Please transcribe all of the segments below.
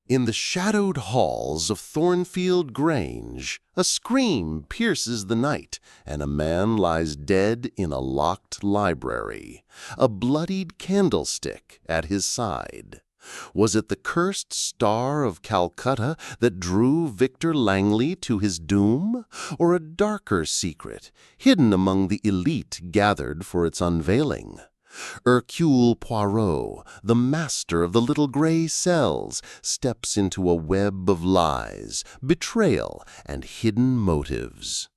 In the shadowed halls of Thornfield Grange, a scream pierces the night, and a man lies dead in a locked library, a bloodied candlestick at his side. Was it the cursed star of Calcutta that drew Victor Langley to his doom, or a darker secret, hidden among the elite gathered for its unveiling? Hercule Poirot, the master of the little gray cells, steps into a web of lies, betrayal, and hidden motives.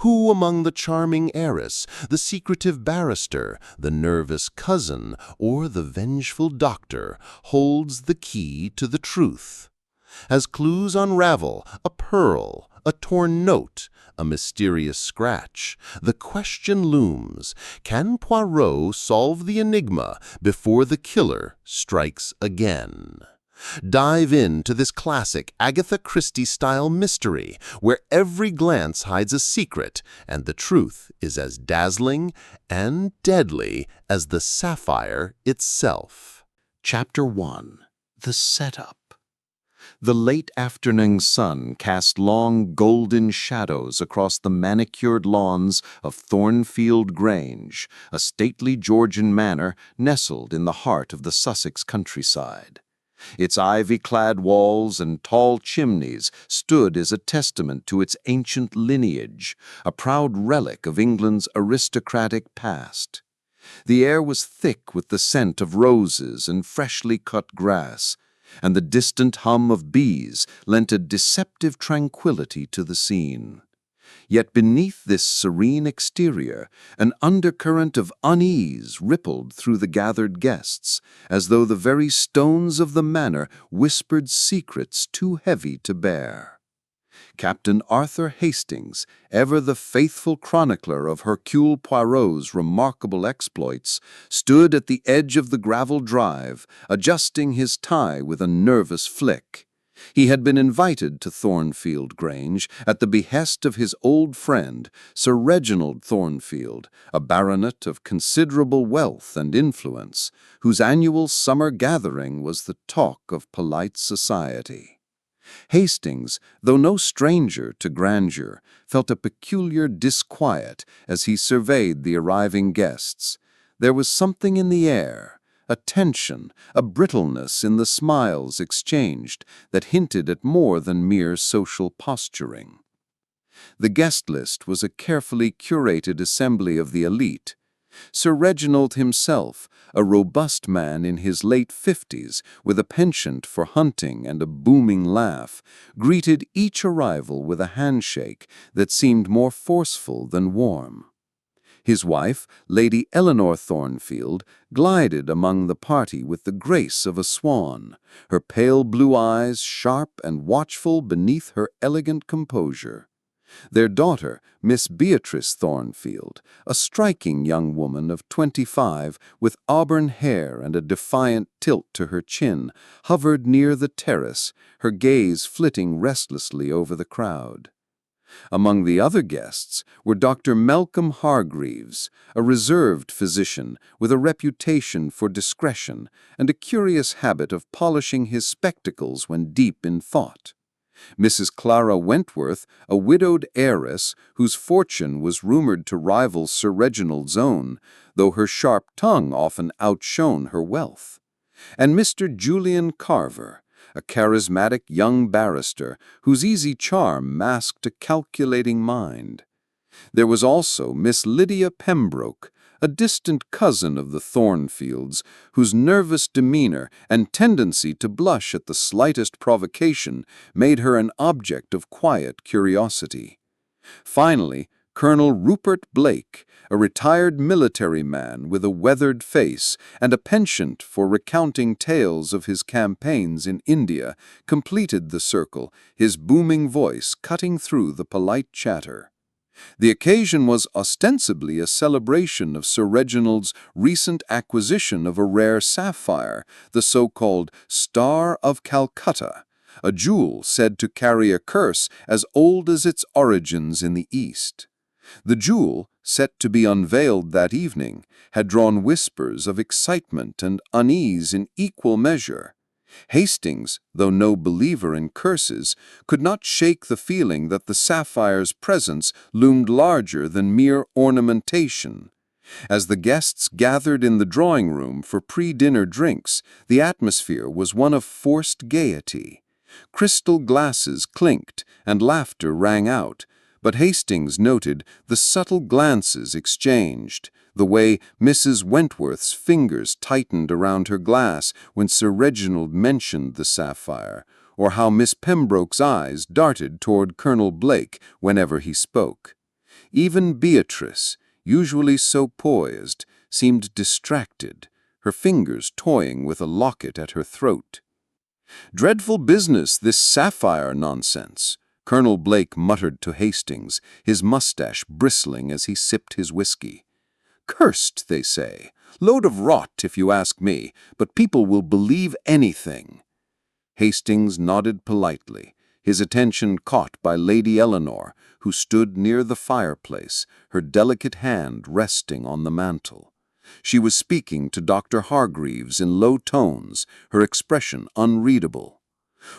Who among the charming heiress, the secretive barrister, the nervous cousin, or the vengeful doctor holds the key to the truth? As clues unravel, a pearl, a torn note, a mysterious scratch, the question looms: can Poirot solve the enigma before the killer strikes again? Dive into this classic Agatha Christie-style mystery where every glance hides a secret and the truth is as dazzling and deadly as the sapphire itself. Chapter 1. The Setup. The late afternoon sun cast long golden shadows across the manicured lawns of Thornfield Grange, a stately Georgian manor nestled in the heart of the Sussex countryside. Its ivy-clad walls and tall chimneys stood as a testament to its ancient lineage, a proud relic of England's aristocratic past. The air was thick with the scent of roses and freshly cut grass, and the distant hum of bees lent a deceptive tranquility to the scene. Yet beneath this serene exterior, an undercurrent of unease rippled through the gathered guests, as though the very stones of the manor whispered secrets too heavy to bear. Captain Arthur Hastings, ever the faithful chronicler of Hercule Poirot's remarkable exploits, stood at the edge of the gravel drive, adjusting his tie with a nervous flick. He had been invited to Thornfield Grange at the behest of his old friend, Sir Reginald Thornfield, a baronet of considerable wealth and influence, whose annual summer gathering was the talk of polite society. Hastings, though no stranger to grandeur, felt a peculiar disquiet as he surveyed the arriving guests. There was something in the air, a tension, a brittleness in the smiles exchanged that hinted at more than mere social posturing. The guest list was a carefully curated assembly of the elite. Sir Reginald himself, a robust man in his late 50s with a penchant for hunting and a booming laugh, greeted each arrival with a handshake that seemed more forceful than warm. His wife, Lady Eleanor Thornfield, glided among the party with the grace of a swan, her pale blue eyes sharp and watchful beneath her elegant composure. Their daughter, Miss Beatrice Thornfield, a striking young woman of 25 with auburn hair and a defiant tilt to her chin, hovered near the terrace, her gaze flitting restlessly over the crowd. Among the other guests were Dr. Malcolm Hargreaves, a reserved physician with a reputation for discretion and a curious habit of polishing his spectacles when deep in thought. Mrs. Clara Wentworth, a widowed heiress whose fortune was rumored to rival Sir Reginald's own, though her sharp tongue often outshone her wealth. And Mr. Julian Carver, a charismatic young barrister whose easy charm masked a calculating mind. There was also Miss Lydia Pembroke, a distant cousin of the Thornfields, whose nervous demeanor and tendency to blush at the slightest provocation made her an object of quiet curiosity. Finally, Colonel Rupert Blake, a retired military man with a weathered face and a penchant for recounting tales of his campaigns in India, completed the circle, his booming voice cutting through the polite chatter. The occasion was ostensibly a celebration of Sir Reginald's recent acquisition of a rare sapphire, the so-called Star of Calcutta, a jewel said to carry a curse as old as its origins in the East. The jewel, set to be unveiled that evening, had drawn whispers of excitement and unease in equal measure. Hastings, though no believer in curses, could not shake the feeling that the sapphire's presence loomed larger than mere ornamentation. As the guests gathered in the drawing room for pre-dinner drinks, the atmosphere was one of forced gaiety. Crystal glasses clinked and laughter rang out, but Hastings noted the subtle glances exchanged, the way Mrs. Wentworth's fingers tightened around her glass when Sir Reginald mentioned the sapphire, or how Miss Pembroke's eyes darted toward Colonel Blake whenever he spoke. Even Beatrice, usually so poised, seemed distracted, her fingers toying with a locket at her throat. "Dreadful business, this sapphire nonsense," Colonel Blake muttered to Hastings, his mustache bristling as he sipped his whiskey. "Cursed, they say. Load of rot, if you ask me, but people will believe anything." Hastings nodded politely, his attention caught by Lady Eleanor, who stood near the fireplace, her delicate hand resting on the mantel. She was speaking to Dr. Hargreaves in low tones, her expression unreadable.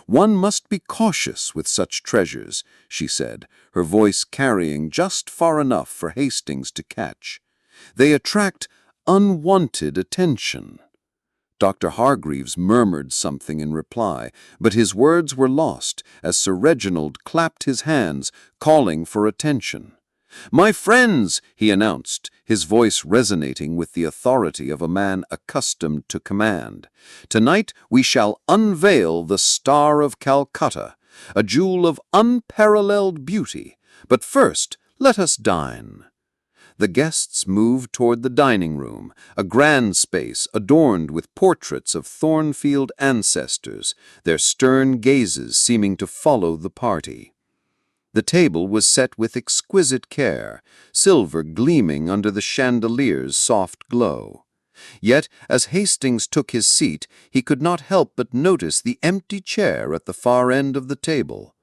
"One must be cautious with such treasures," she said, her voice carrying just far enough for Hastings to catch. "They attract unwanted attention." Dr. Hargreaves murmured something in reply, but his words were lost as Sir Reginald clapped his hands, calling for attention. "My friends," he announced, his voice resonating with the authority of a man accustomed to command, "tonight we shall unveil the Star of Calcutta, a jewel of unparalleled beauty. But first, let us dine." The guests moved toward the dining room, a grand space adorned with portraits of Thornfield ancestors, their stern gazes seeming to follow the party. The table was set with exquisite care, silver gleaming under the chandelier's soft glow. Yet, as Hastings took his seat, he could not help but notice the empty chair at the far end of the table.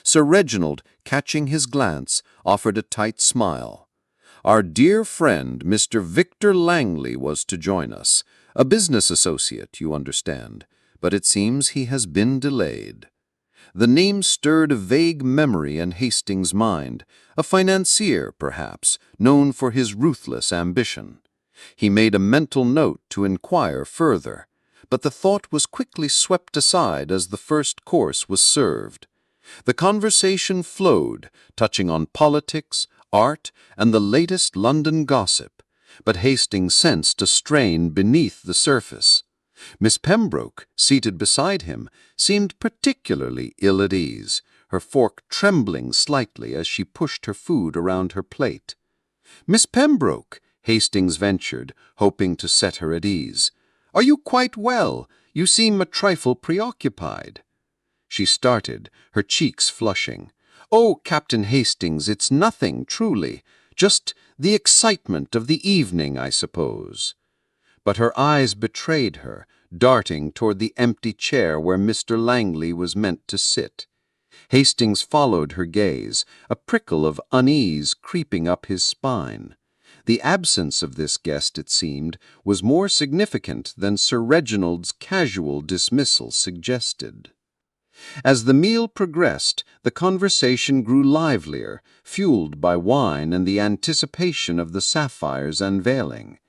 Sir Reginald, catching his glance, offered a tight smile. Our dear friend, Mr. Victor Langley, was to join us, a business associate, you understand, but it seems he has been delayed. The name stirred a vague memory in Hastings' mind, a financier, perhaps, known for his ruthless ambition. He made a mental note to inquire further, but the thought was quickly swept aside as the first course was served. The conversation flowed, touching on politics, art, and the latest London gossip, but Hastings sensed a strain beneath the surface. Miss Pembroke, seated beside him, seemed particularly ill at ease, her fork trembling slightly as she pushed her food around her plate. "Miss Pembroke," Hastings ventured, hoping to set her at ease, "are you quite well? You seem a trifle preoccupied." She started, her cheeks flushing. "Oh, Captain Hastings, it's nothing, truly. Just the excitement of the evening, I suppose." But her eyes betrayed her, darting toward the empty chair where Mr. Langley was meant to sit. Hastings followed her gaze, a prickle of unease creeping up his spine. The absence of this guest, it seemed, was more significant than Sir Reginald's casual dismissal suggested. As the meal progressed, the conversation grew livelier, fueled by wine and the anticipation of the sapphire's unveiling.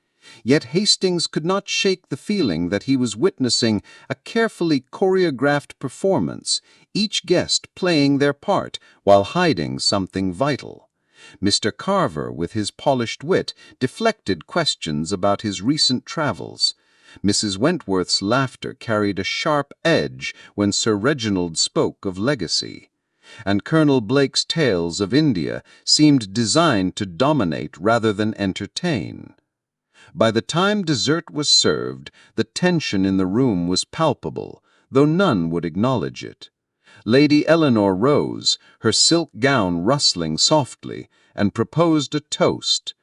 Yet Hastings could not shake the feeling that he was witnessing a carefully choreographed performance, each guest playing their part while hiding something vital. Mr. Carver, with his polished wit, deflected questions about his recent travels. Mrs. Wentworth's laughter carried a sharp edge when Sir Reginald spoke of legacy, and Colonel Blake's tales of India seemed designed to dominate rather than entertain. By the time dessert was served, the tension in the room was palpable, though none would acknowledge it. Lady Eleanor rose, her silk gown rustling softly, and proposed a toast.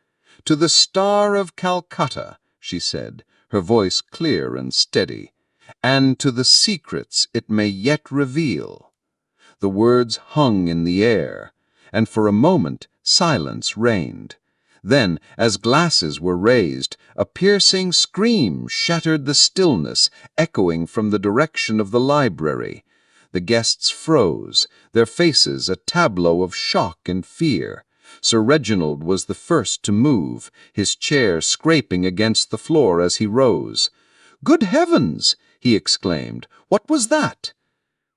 "To the Star of Calcutta," she said, her voice clear and steady, "and to the secrets it may yet reveal." The words hung in the air, and for a moment silence reigned. Then, as glasses were raised, a piercing scream shattered the stillness, echoing from the direction of the library. The guests froze, their faces a tableau of shock and fear. Sir Reginald was the first to move, his chair scraping against the floor as he rose. "Good heavens!" he exclaimed. "What was that?"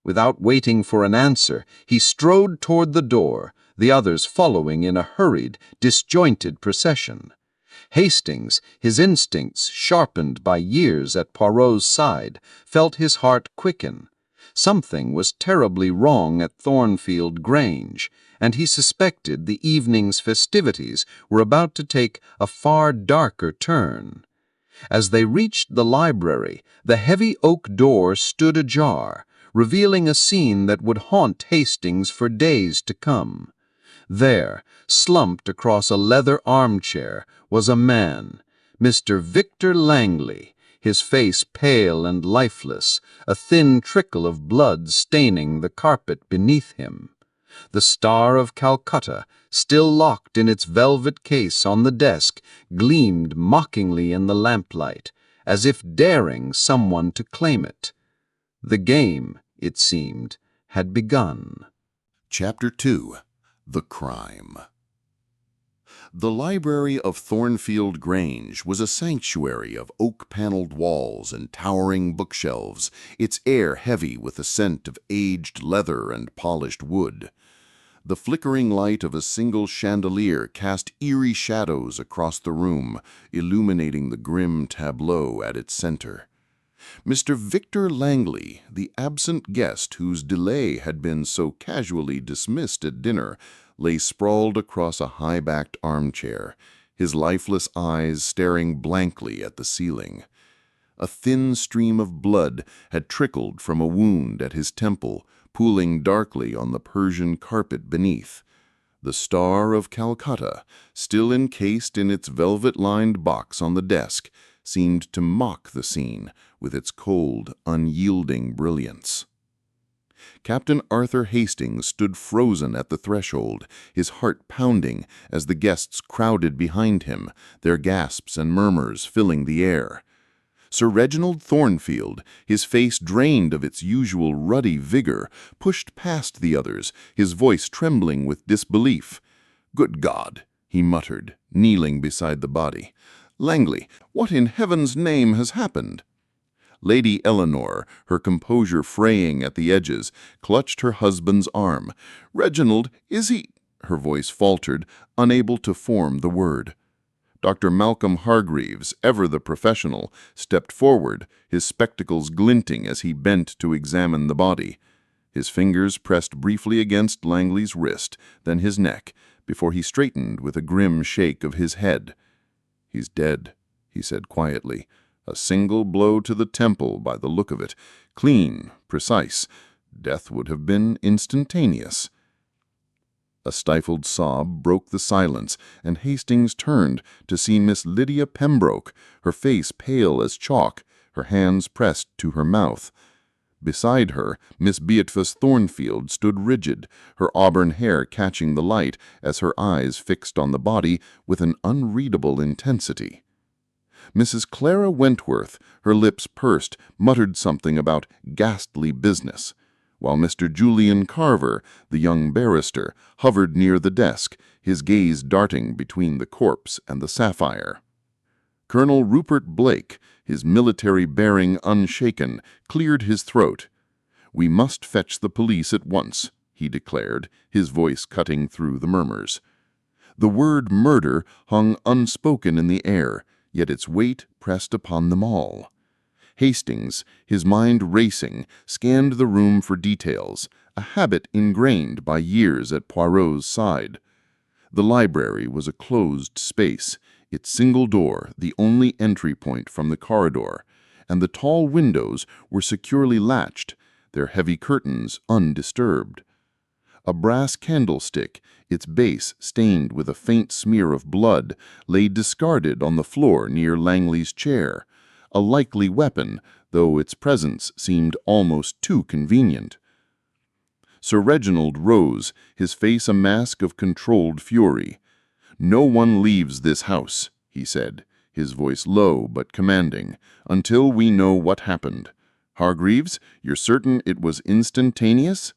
Without waiting for an answer, he strode toward the door, the others following in a hurried, disjointed procession. Hastings, his instincts sharpened by years at Poirot's side, felt his heart quicken. Something was terribly wrong at Thornfield Grange, and he suspected the evening's festivities were about to take a far darker turn. As they reached the library, the heavy oak door stood ajar, revealing a scene that would haunt Hastings for days to come. There, slumped across a leather armchair, was a man, Mr. Victor Langley, his face pale and lifeless, a thin trickle of blood staining the carpet beneath him. The Star of Calcutta, still locked in its velvet case on the desk, gleamed mockingly in the lamplight, as if daring someone to claim it. The game, it seemed, had begun. Chapter 2. The Crime. The library of Thornfield Grange was a sanctuary of oak-paneled walls and towering bookshelves, its air heavy with the scent of aged leather and polished wood. The flickering light of a single chandelier cast eerie shadows across the room, illuminating the grim tableau at its center. Mr. Victor Langley, the absent guest whose delay had been so casually dismissed at dinner, lay sprawled across a high-backed armchair, his lifeless eyes staring blankly at the ceiling. A thin stream of blood had trickled from a wound at his temple, pooling darkly on the Persian carpet beneath. The Star of Calcutta, still encased in its velvet-lined box on the desk, seemed to mock the scene with its cold, unyielding brilliance. Captain Arthur Hastings stood frozen at the threshold, his heart pounding as the guests crowded behind him, their gasps and murmurs filling the air. Sir Reginald Thornfield, his face drained of its usual ruddy vigor, pushed past the others, his voice trembling with disbelief. "Good God!" he muttered, kneeling beside the body. "Langley, what in heaven's name has happened?" Lady Eleanor, her composure fraying at the edges, clutched her husband's arm. "Reginald, is he—" Her voice faltered, unable to form the word. Dr. Malcolm Hargreaves, ever the professional, stepped forward, his spectacles glinting as he bent to examine the body. His fingers pressed briefly against Langley's wrist, then his neck, before he straightened with a grim shake of his head. "He's dead," he said quietly. "A single blow to the temple by the look of it. Clean, precise. Death would have been instantaneous." A stifled sob broke the silence, and Hastings turned to see Miss Lydia Pembroke, her face pale as chalk, her hands pressed to her mouth. Beside her, Miss Beatrice Thornfield stood rigid, her auburn hair catching the light as her eyes fixed on the body with an unreadable intensity. Mrs. Clara Wentworth, her lips pursed, muttered something about ghastly business, while Mr. Julian Carver, the young barrister, hovered near the desk, his gaze darting between the corpse and the sapphire. Colonel Rupert Blake, his military bearing unshaken, cleared his throat. "We must fetch the police at once," he declared, his voice cutting through the murmurs. The word murder hung unspoken in the air, yet its weight pressed upon them all. Hastings, his mind racing, scanned the room for details, a habit ingrained by years at Poirot's side. The library was a closed space, its single door the only entry point from the corridor, and the tall windows were securely latched, their heavy curtains undisturbed. A brass candlestick, its base stained with a faint smear of blood, lay discarded on the floor near Langley's chair, a likely weapon, though its presence seemed almost too convenient. Sir Reginald rose, his face a mask of controlled fury. "No one leaves this house," he said, his voice low but commanding, "until we know what happened. Hargreaves, you're certain it was instantaneous?"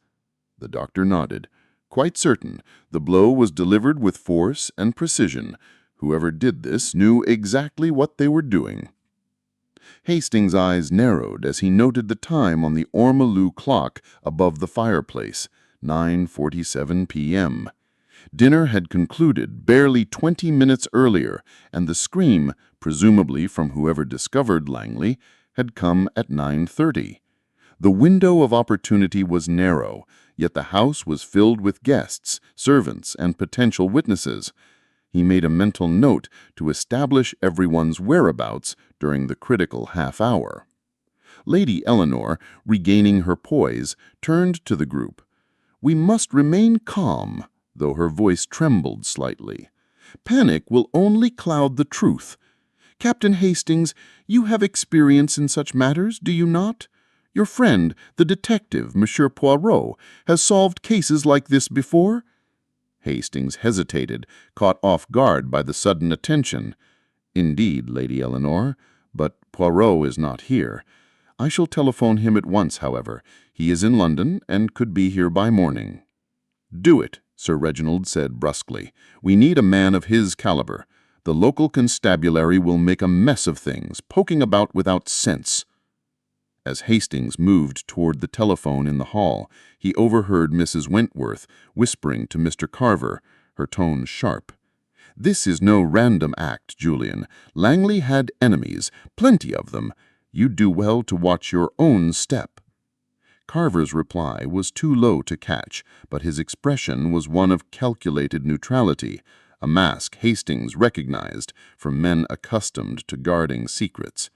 The doctor nodded. "Quite certain. The blow was delivered with force and precision. Whoever did this knew exactly what they were doing." Hastings' eyes narrowed as he noted the time on the ormolu clock above the fireplace, 9:47 p.m. Dinner had concluded barely 20 minutes earlier, and the scream, presumably from whoever discovered Langley, had come at 9:30. The window of opportunity was narrow, yet the house was filled with guests, servants, and potential witnesses. He made a mental note to establish everyone's whereabouts during the critical half-hour. Lady Eleanor, regaining her poise, turned to the group. "We must remain calm," though her voice trembled slightly. "Panic will only cloud the truth. Captain Hastings, you have experience in such matters, do you not? Your friend, the detective, Monsieur Poirot, has solved cases like this before?" Hastings hesitated, caught off guard by the sudden attention. "Indeed, Lady Eleanor, but Poirot is not here. I shall telephone him at once, however. He is in London and could be here by morning." "Do it," Sir Reginald said brusquely. "We need a man of his caliber. The local constabulary will make a mess of things, poking about without sense." As Hastings moved toward the telephone in the hall, he overheard Mrs. Wentworth whispering to Mr. Carver, her tone sharp. "This is no random act, Julian. Langley had enemies, plenty of them. You do well to watch your own step." Carver's reply was too low to catch, but his expression was one of calculated neutrality, a mask Hastings recognized from men accustomed to guarding secrets.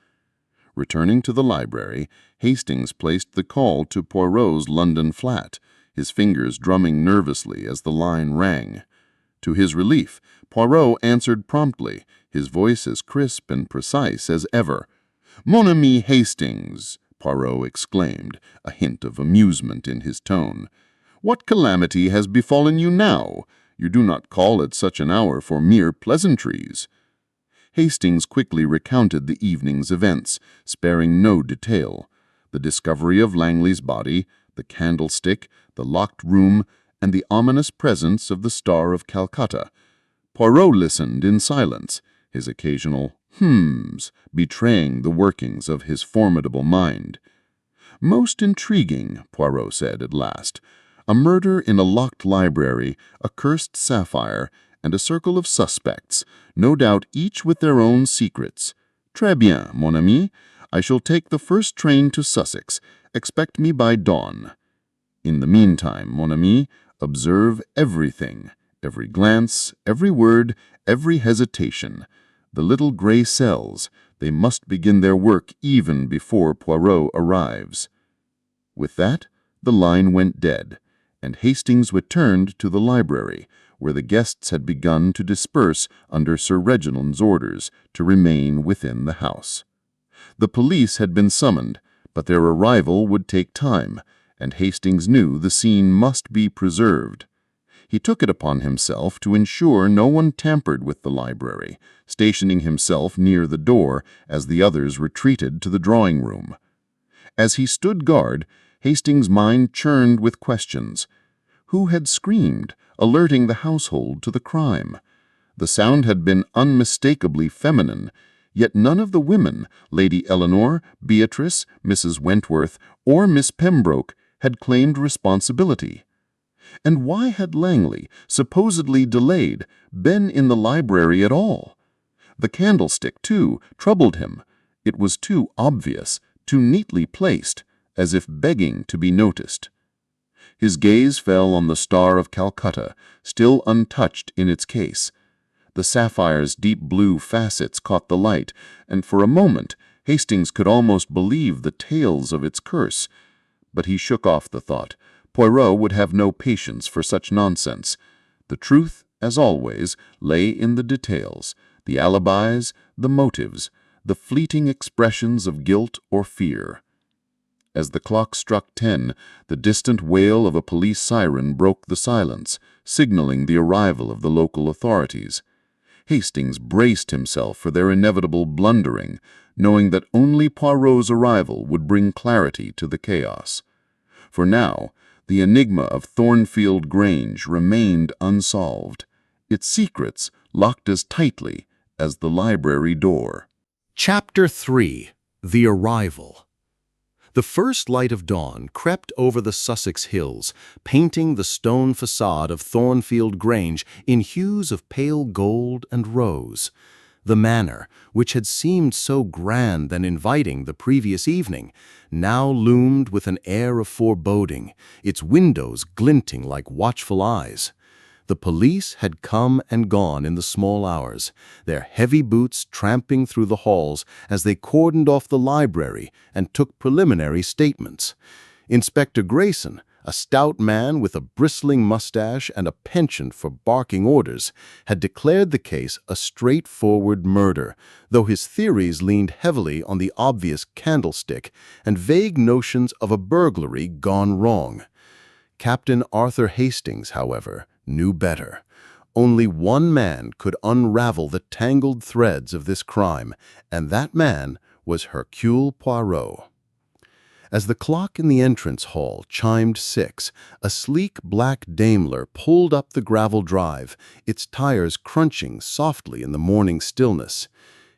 Returning to the library, Hastings placed the call to Poirot's London flat, his fingers drumming nervously as the line rang. To his relief, Poirot answered promptly, his voice as crisp and precise as ever. "Mon ami Hastings," Poirot exclaimed, a hint of amusement in his tone. "What calamity has befallen you now? You do not call at such an hour for mere pleasantries." Hastings quickly recounted the evening's events, sparing no detail. The discovery of Langley's body, the candlestick, the locked room, and the ominous presence of the Star of Calcutta. Poirot listened in silence, his occasional "hmms" betraying the workings of his formidable mind. "Most intriguing," Poirot said at last. "A murder in a locked library, a cursed sapphire, and a circle of suspects, no doubt each with their own secrets. Très bien, mon ami. I shall take the first train to Sussex. Expect me by dawn. In the meantime, mon ami, observe everything, every glance, every word, every hesitation. The little gray cells, they must begin their work even before Poirot arrives." With that, the line went dead, and Hastings returned to the library, where the guests had begun to disperse under Sir Reginald's orders to remain within the house. The police had been summoned, but their arrival would take time, and Hastings knew the scene must be preserved. He took it upon himself to ensure no one tampered with the library, stationing himself near the door as the others retreated to the drawing-room. As he stood guard, Hastings' mind churned with questions. Who had screamed, alerting the household to the crime? The sound had been unmistakably feminine, yet none of the women, Lady Eleanor, Beatrice, Mrs. Wentworth, or Miss Pembroke, had claimed responsibility. And why had Langley, supposedly delayed, been in the library at all? The candlestick, too, troubled him. It was too obvious, too neatly placed, as if begging to be noticed. His gaze fell on the Star of Calcutta, still untouched in its case. The sapphire's deep blue facets caught the light, and for a moment Hastings could almost believe the tales of its curse. But he shook off the thought. Poirot would have no patience for such nonsense. The truth, as always, lay in the details, the alibis, the motives, the fleeting expressions of guilt or fear. As the clock struck 10, the distant wail of a police siren broke the silence, signaling the arrival of the local authorities. Hastings braced himself for their inevitable blundering, knowing that only Poirot's arrival would bring clarity to the chaos. For now, the enigma of Thornfield Grange remained unsolved, its secrets locked as tightly as the library door. Chapter 3. The Arrival. The first light of dawn crept over the Sussex hills, painting the stone facade of Thornfield Grange in hues of pale gold and rose. The manor, which had seemed so grand and inviting the previous evening, now loomed with an air of foreboding, its windows glinting like watchful eyes. The police had come and gone in the small hours, their heavy boots tramping through the halls as they cordoned off the library and took preliminary statements. Inspector Grayson, a stout man with a bristling mustache and a penchant for barking orders, had declared the case a straightforward murder, though his theories leaned heavily on the obvious candlestick and vague notions of a burglary gone wrong. Captain Arthur Hastings, however, knew better. Only one man could unravel the tangled threads of this crime, and that man was Hercule Poirot. As the clock in the entrance hall chimed 6, a sleek black Daimler pulled up the gravel drive, its tires crunching softly in the morning stillness.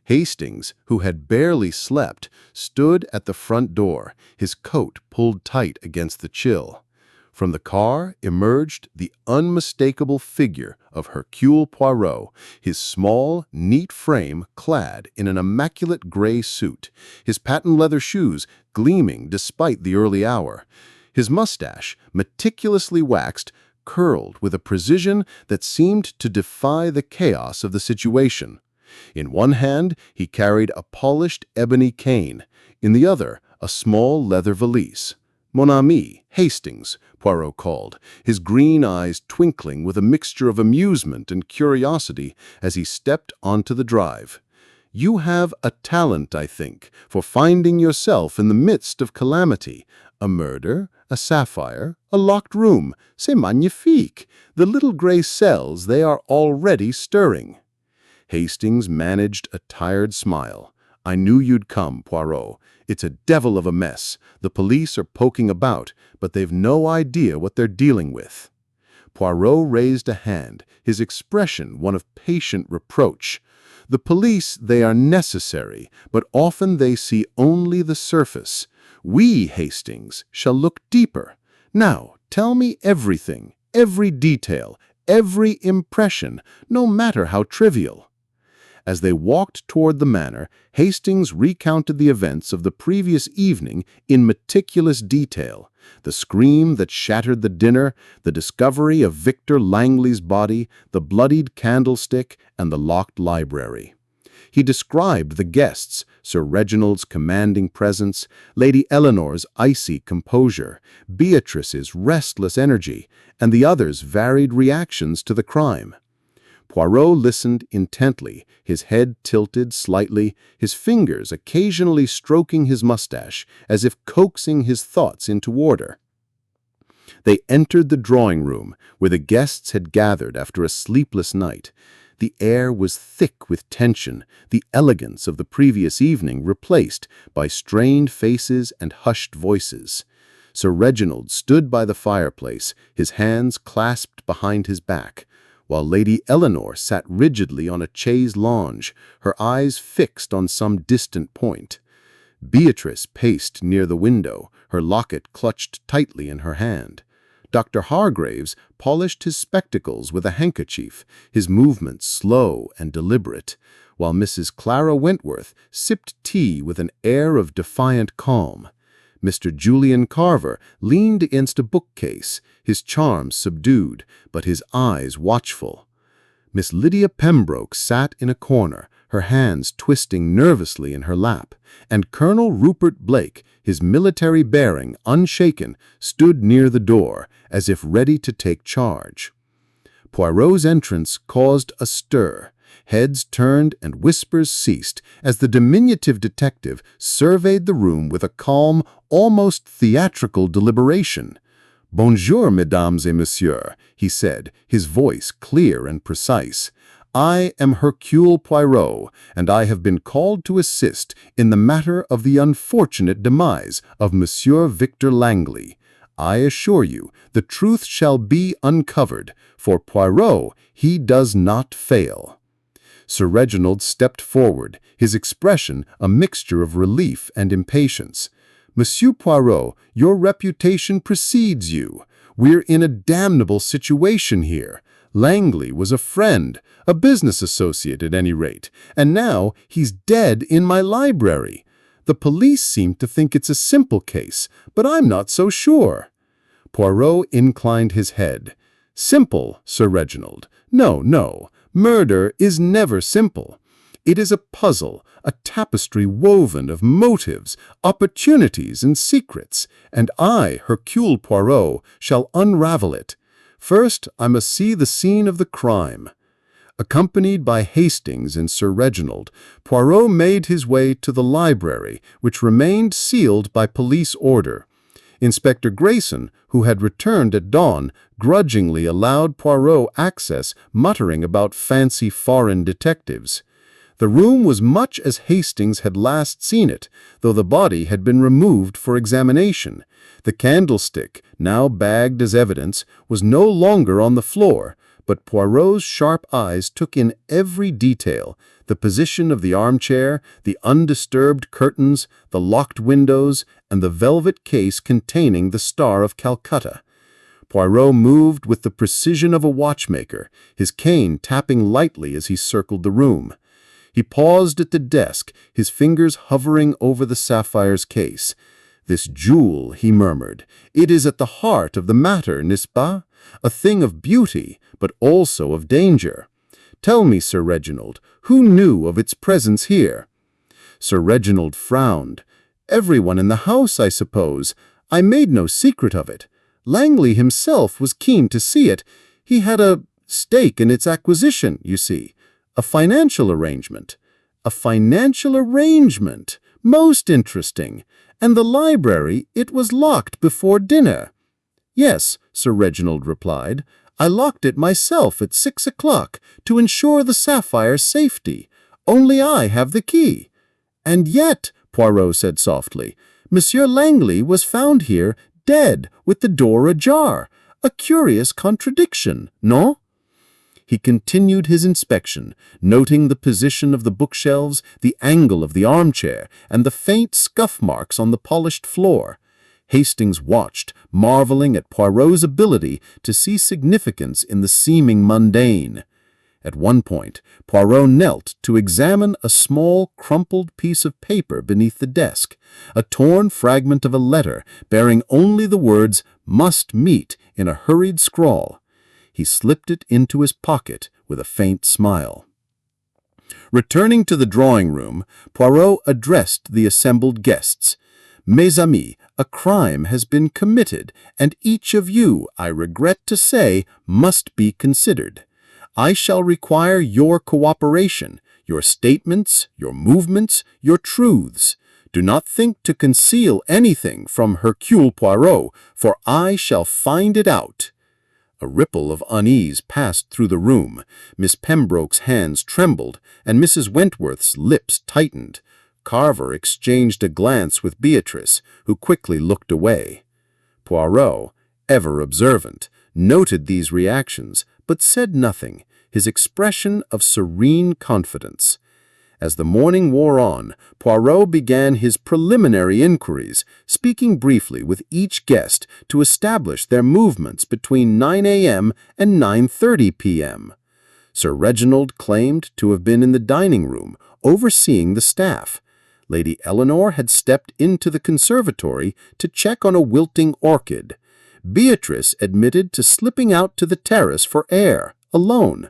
Hastings, who had barely slept, stood at the front door, his coat pulled tight against the chill. From the car emerged the unmistakable figure of Hercule Poirot, his small, neat frame clad in an immaculate gray suit, his patent leather shoes gleaming despite the early hour. His mustache, meticulously waxed, curled with a precision that seemed to defy the chaos of the situation. In one hand, he carried a polished ebony cane, in the other, a small leather valise. "Mon ami, Hastings," Poirot called, his green eyes twinkling with a mixture of amusement and curiosity as he stepped onto the drive. "You have a talent, I think, for finding yourself in the midst of calamity. A murder, a sapphire, a locked room. C'est magnifique! The little gray cells, they are already stirring." Hastings managed a tired smile. "I knew you'd come, Poirot. It's a devil of a mess. The police are poking about, but they've no idea what they're dealing with." Poirot raised a hand, his expression one of patient reproach. "The police, they are necessary, but often they see only the surface. We, Hastings, shall look deeper. Now, tell me everything, every detail, every impression, no matter how trivial." As they walked toward the manor, Hastings recounted the events of the previous evening in meticulous detail. The scream that shattered the dinner, the discovery of Victor Langley's body, the bloodied candlestick, and the locked library. He described the guests, Sir Reginald's commanding presence, Lady Eleanor's icy composure, Beatrice's restless energy, and the others' varied reactions to the crime. Poirot listened intently, his head tilted slightly, his fingers occasionally stroking his mustache, as if coaxing his thoughts into order. They entered the drawing room, where the guests had gathered after a sleepless night. The air was thick with tension, the elegance of the previous evening replaced by strained faces and hushed voices. Sir Reginald stood by the fireplace, his hands clasped behind his back, while Lady Eleanor sat rigidly on a chaise lounge, her eyes fixed on some distant point. Beatrice paced near the window, her locket clutched tightly in her hand. Dr. Hargraves polished his spectacles with a handkerchief, his movements slow and deliberate, while Mrs. Clara Wentworth sipped tea with an air of defiant calm. Mr. Julian Carver leaned against a bookcase, his charms subdued, but his eyes watchful. Miss Lydia Pembroke sat in a corner, her hands twisting nervously in her lap, and Colonel Rupert Blake, his military bearing unshaken, stood near the door, as if ready to take charge. Poirot's entrance caused a stir. Heads turned and whispers ceased as the diminutive detective surveyed the room with a calm, almost theatrical deliberation. "Bonjour, mesdames et messieurs," he said, his voice clear and precise. I am Hercule Poirot, and I have been called to assist in the matter of the unfortunate demise of Monsieur Victor Langley. I assure you, the truth shall be uncovered. For Poirot, he does not fail." Sir Reginald stepped forward, his expression a mixture of relief and impatience. "Monsieur Poirot, your reputation precedes you. We're in a damnable situation here. Langley was a friend, a business associate at any rate, and now he's dead in my library. The police seem to think it's a simple case, but I'm not so sure." Poirot inclined his head. "Simple, Sir Reginald? No, no. Murder is never simple. It is a puzzle, a tapestry woven of motives, opportunities, and secrets, and I, Hercule Poirot, shall unravel it. First, I must see the scene of the crime." Accompanied by Hastings and Sir Reginald, Poirot made his way to the library, which remained sealed by police order. Inspector Grayson, who had returned at dawn, grudgingly allowed Poirot access, muttering about fancy foreign detectives. The room was much as Hastings had last seen it, though the body had been removed for examination. The candlestick, now bagged as evidence, was no longer on the floor, but Poirot's sharp eyes took in every detail: the position of the armchair, the undisturbed curtains, the locked windows, and the velvet case containing the Star of Calcutta. Poirot moved with the precision of a watchmaker, his cane tapping lightly as he circled the room. He paused at the desk, his fingers hovering over the sapphire's case. "This jewel," he murmured, "it is at the heart of the matter, n'est-ce pas? A thing of beauty, but also of danger. Tell me, Sir Reginald, who knew of its presence here?" Sir Reginald frowned. "Everyone in the house, I suppose. I made no secret of it. Langley himself was keen to see it. He had a stake in its acquisition, you see. A financial arrangement." "A financial arrangement? Most interesting. And the library, it was locked before dinner." "Yes," Sir Reginald replied. "I locked it myself at 6 o'clock to ensure the sapphire's safety. Only I have the key." "And yet," Poirot said softly, "Monsieur Langley was found here, dead, with the door ajar. A curious contradiction, no?" He continued his inspection, noting the position of the bookshelves, the angle of the armchair, and the faint scuff marks on the polished floor. Hastings watched, marveling at Poirot's ability to see significance in the seeming mundane. At one point, Poirot knelt to examine a small, crumpled piece of paper beneath the desk, a torn fragment of a letter bearing only the words "must meet" in a hurried scrawl. He slipped it into his pocket with a faint smile. Returning to the drawing-room, Poirot addressed the assembled guests. "Mes amis, a crime has been committed, and each of you, I regret to say, must be considered. I shall require your cooperation, your statements, your movements, your truths. Do not think to conceal anything from Hercule Poirot, for I shall find it out." A ripple of unease passed through the room. Miss Pembroke's hands trembled, and Mrs. Wentworth's lips tightened. Carver exchanged a glance with Beatrice, who quickly looked away. Poirot, ever observant, noted these reactions, but said nothing, his expression of serene confidence. As the morning wore on, Poirot began his preliminary inquiries, speaking briefly with each guest to establish their movements between 9 a.m. and 9:30 p.m. Sir Reginald claimed to have been in the dining room, overseeing the staff. Lady Eleanor had stepped into the conservatory to check on a wilting orchid. Beatrice admitted to slipping out to the terrace for air, alone.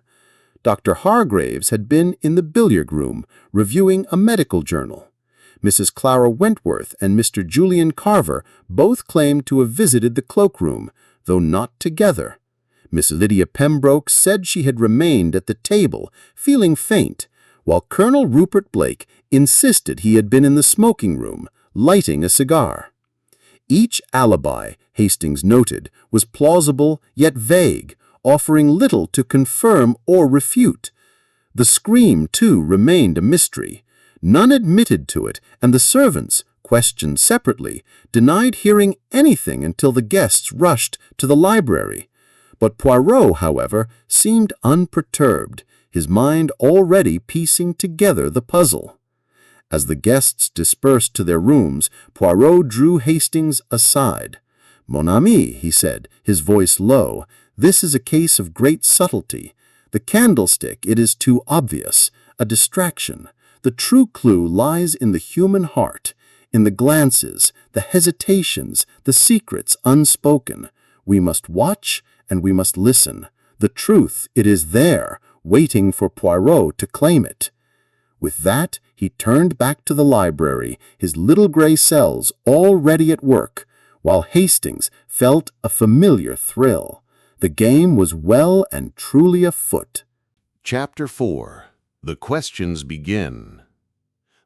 Dr. Hargraves had been in the billiard room, reviewing a medical journal. Mrs. Clara Wentworth and Mr. Julian Carver both claimed to have visited the cloakroom, though not together. Miss Lydia Pembroke said she had remained at the table, feeling faint, while Colonel Rupert Blake insisted he had been in the smoking room, lighting a cigar. Each alibi, Hastings noted, was plausible yet vague, offering little to confirm or refute. The scream, too, remained a mystery. None admitted to it, and the servants, questioned separately, denied hearing anything until the guests rushed to the library. But Poirot, however, seemed unperturbed, his mind already piecing together the puzzle. As the guests dispersed to their rooms, Poirot drew Hastings aside. "Mon ami," he said, his voice low, "this is a case of great subtlety. The candlestick, it is too obvious, a distraction. The true clue lies in the human heart, in the glances, the hesitations, the secrets unspoken. We must watch and we must listen. The truth, it is there, waiting for Poirot to claim it." With that, he turned back to the library, his little gray cells already at work, while Hastings felt a familiar thrill. The game was well and truly afoot. Chapter 4. The Questions Begin.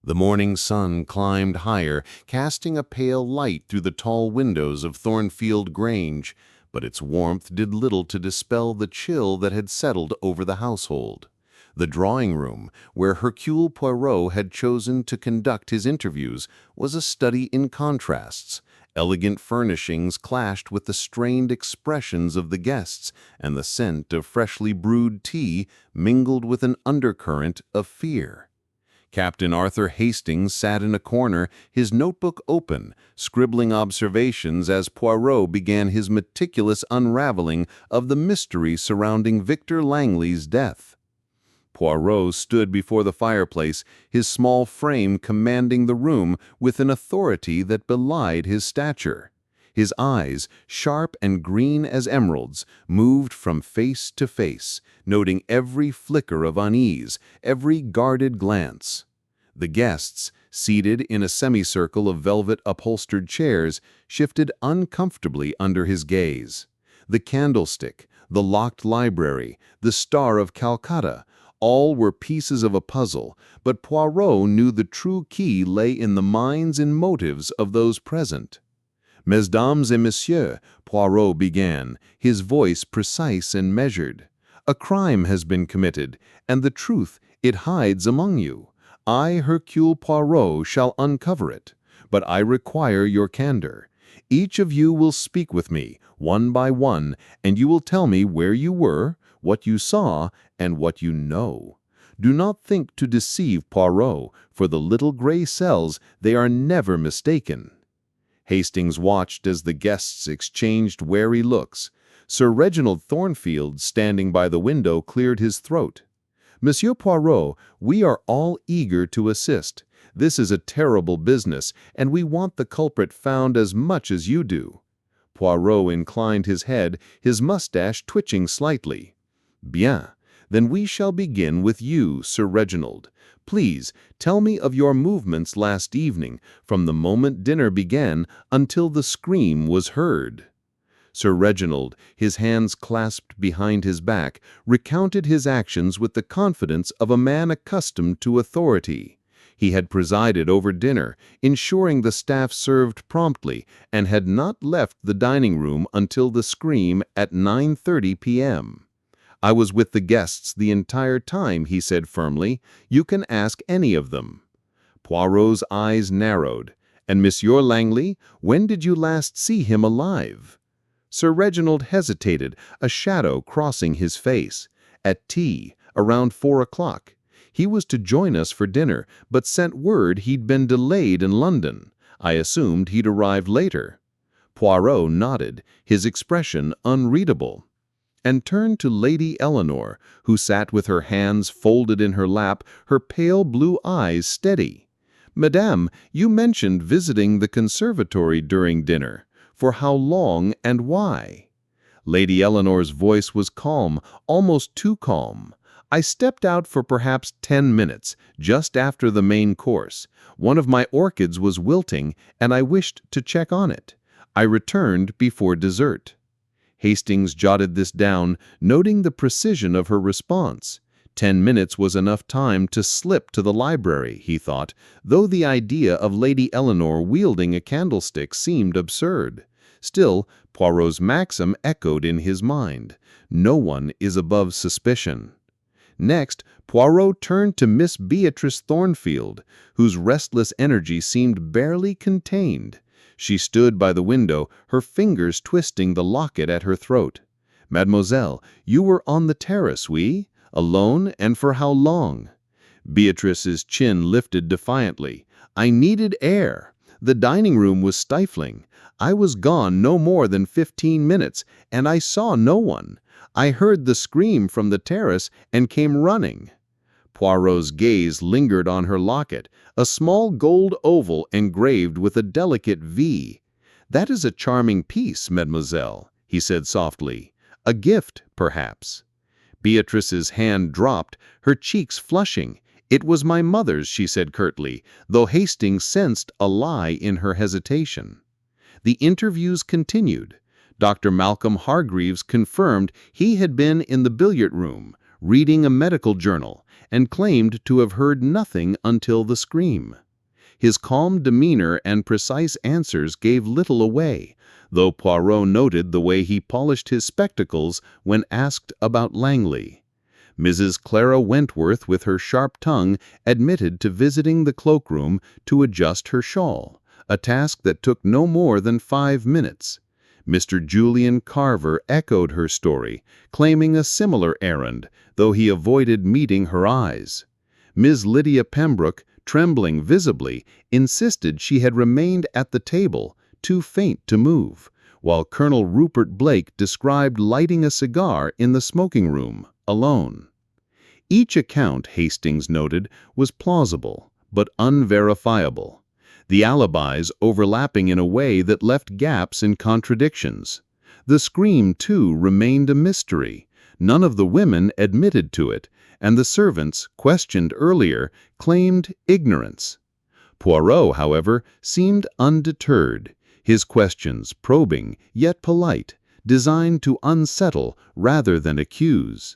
The morning sun climbed higher, casting a pale light through the tall windows of Thornfield Grange, but its warmth did little to dispel the chill that had settled over the household. The drawing-room, where Hercule Poirot had chosen to conduct his interviews, was a study in contrasts. Elegant furnishings clashed with the strained expressions of the guests, and the scent of freshly brewed tea mingled with an undercurrent of fear. Captain Arthur Hastings sat in a corner, his notebook open, scribbling observations as Poirot began his meticulous unraveling of the mystery surrounding Victor Langley's death. Poirot stood before the fireplace, his small frame commanding the room with an authority that belied his stature. His eyes, sharp and green as emeralds, moved from face to face, noting every flicker of unease, every guarded glance. The guests, seated in a semicircle of velvet-upholstered chairs, shifted uncomfortably under his gaze. The candlestick, the locked library, the Star of Calcutta, all were pieces of a puzzle, but Poirot knew the true key lay in the minds and motives of those present. "Mesdames et messieurs," Poirot began, his voice precise and measured, "a crime has been committed, and the truth it hides among you. I, Hercule Poirot, shall uncover it, but I require your candor. Each of you will speak with me, one by one, and you will tell me where you were, what you saw, and what you know. Do not think to deceive Poirot, for the little gray cells, they are never mistaken." Hastings watched as the guests exchanged wary looks. Sir Reginald Thornfield, standing by the window, cleared his throat. "Monsieur Poirot, we are all eager to assist. This is a terrible business, and we want the culprit found as much as you do." Poirot inclined his head, his mustache twitching slightly. "Bien. Then we shall begin with you, Sir Reginald. Please tell me of your movements last evening, from the moment dinner began until the scream was heard." Sir Reginald, his hands clasped behind his back, recounted his actions with the confidence of a man accustomed to authority. He had presided over dinner, ensuring the staff served promptly, and had not left the dining room until the scream at 9:30 p.m. "I was with the guests the entire time," he said firmly. "You can ask any of them." Poirot's eyes narrowed. "And Monsieur Langley, when did you last see him alive?" Sir Reginald hesitated, a shadow crossing his face. "At tea, around 4 o'clock. He was to join us for dinner, but sent word he'd been delayed in London. I assumed he'd arrived later." Poirot nodded, his expression unreadable, and turned to Lady Eleanor, who sat with her hands folded in her lap, her pale blue eyes steady. "Madame, you mentioned visiting the conservatory during dinner. For how long and why?" Lady Eleanor's voice was calm, almost too calm. "I stepped out for perhaps 10 minutes, just after the main course. One of my orchids was wilting, and I wished to check on it. I returned before dessert." Hastings jotted this down, noting the precision of her response. 10 minutes was enough time to slip to the library, he thought, though the idea of Lady Eleanor wielding a candlestick seemed absurd. Still, Poirot's maxim echoed in his mind: no one is above suspicion. Next, Poirot turned to Miss Beatrice Thornfield, whose restless energy seemed barely contained. She stood by the window, her fingers twisting the locket at her throat. "Mademoiselle, you were on the terrace, oui? Alone, and for how long?" Beatrice's chin lifted defiantly. "I needed air. The dining room was stifling. I was gone no more than 15 minutes, and I saw no one. I heard the scream from the terrace and came running." Poirot's gaze lingered on her locket, a small gold oval engraved with a delicate V. "That is a charming piece, mademoiselle," he said softly. "A gift, perhaps." Beatrice's hand dropped, her cheeks flushing. "It was my mother's," she said curtly, though Hastings sensed a lie in her hesitation. The interviews continued. Dr. Malcolm Hargreaves confirmed he had been in the billiard room, reading a medical journal, and claimed to have heard nothing until the scream. His calm demeanor and precise answers gave little away, though Poirot noted the way he polished his spectacles when asked about Langley. Mrs. Clara Wentworth, with her sharp tongue, admitted to visiting the cloakroom to adjust her shawl, a task that took no more than 5 minutes. Mr. Julian Carver echoed her story, claiming a similar errand, though he avoided meeting her eyes. Ms. Lydia Pembroke, trembling visibly, insisted she had remained at the table, too faint to move, while Colonel Rupert Blake described lighting a cigar in the smoking room, alone. Each account, Hastings noted, was plausible, but unverifiable. The alibis overlapping in a way that left gaps in contradictions. The scream, too, remained a mystery. None of the women admitted to it, and the servants, questioned earlier, claimed ignorance. Poirot, however, seemed undeterred, his questions probing, yet polite, designed to unsettle rather than accuse.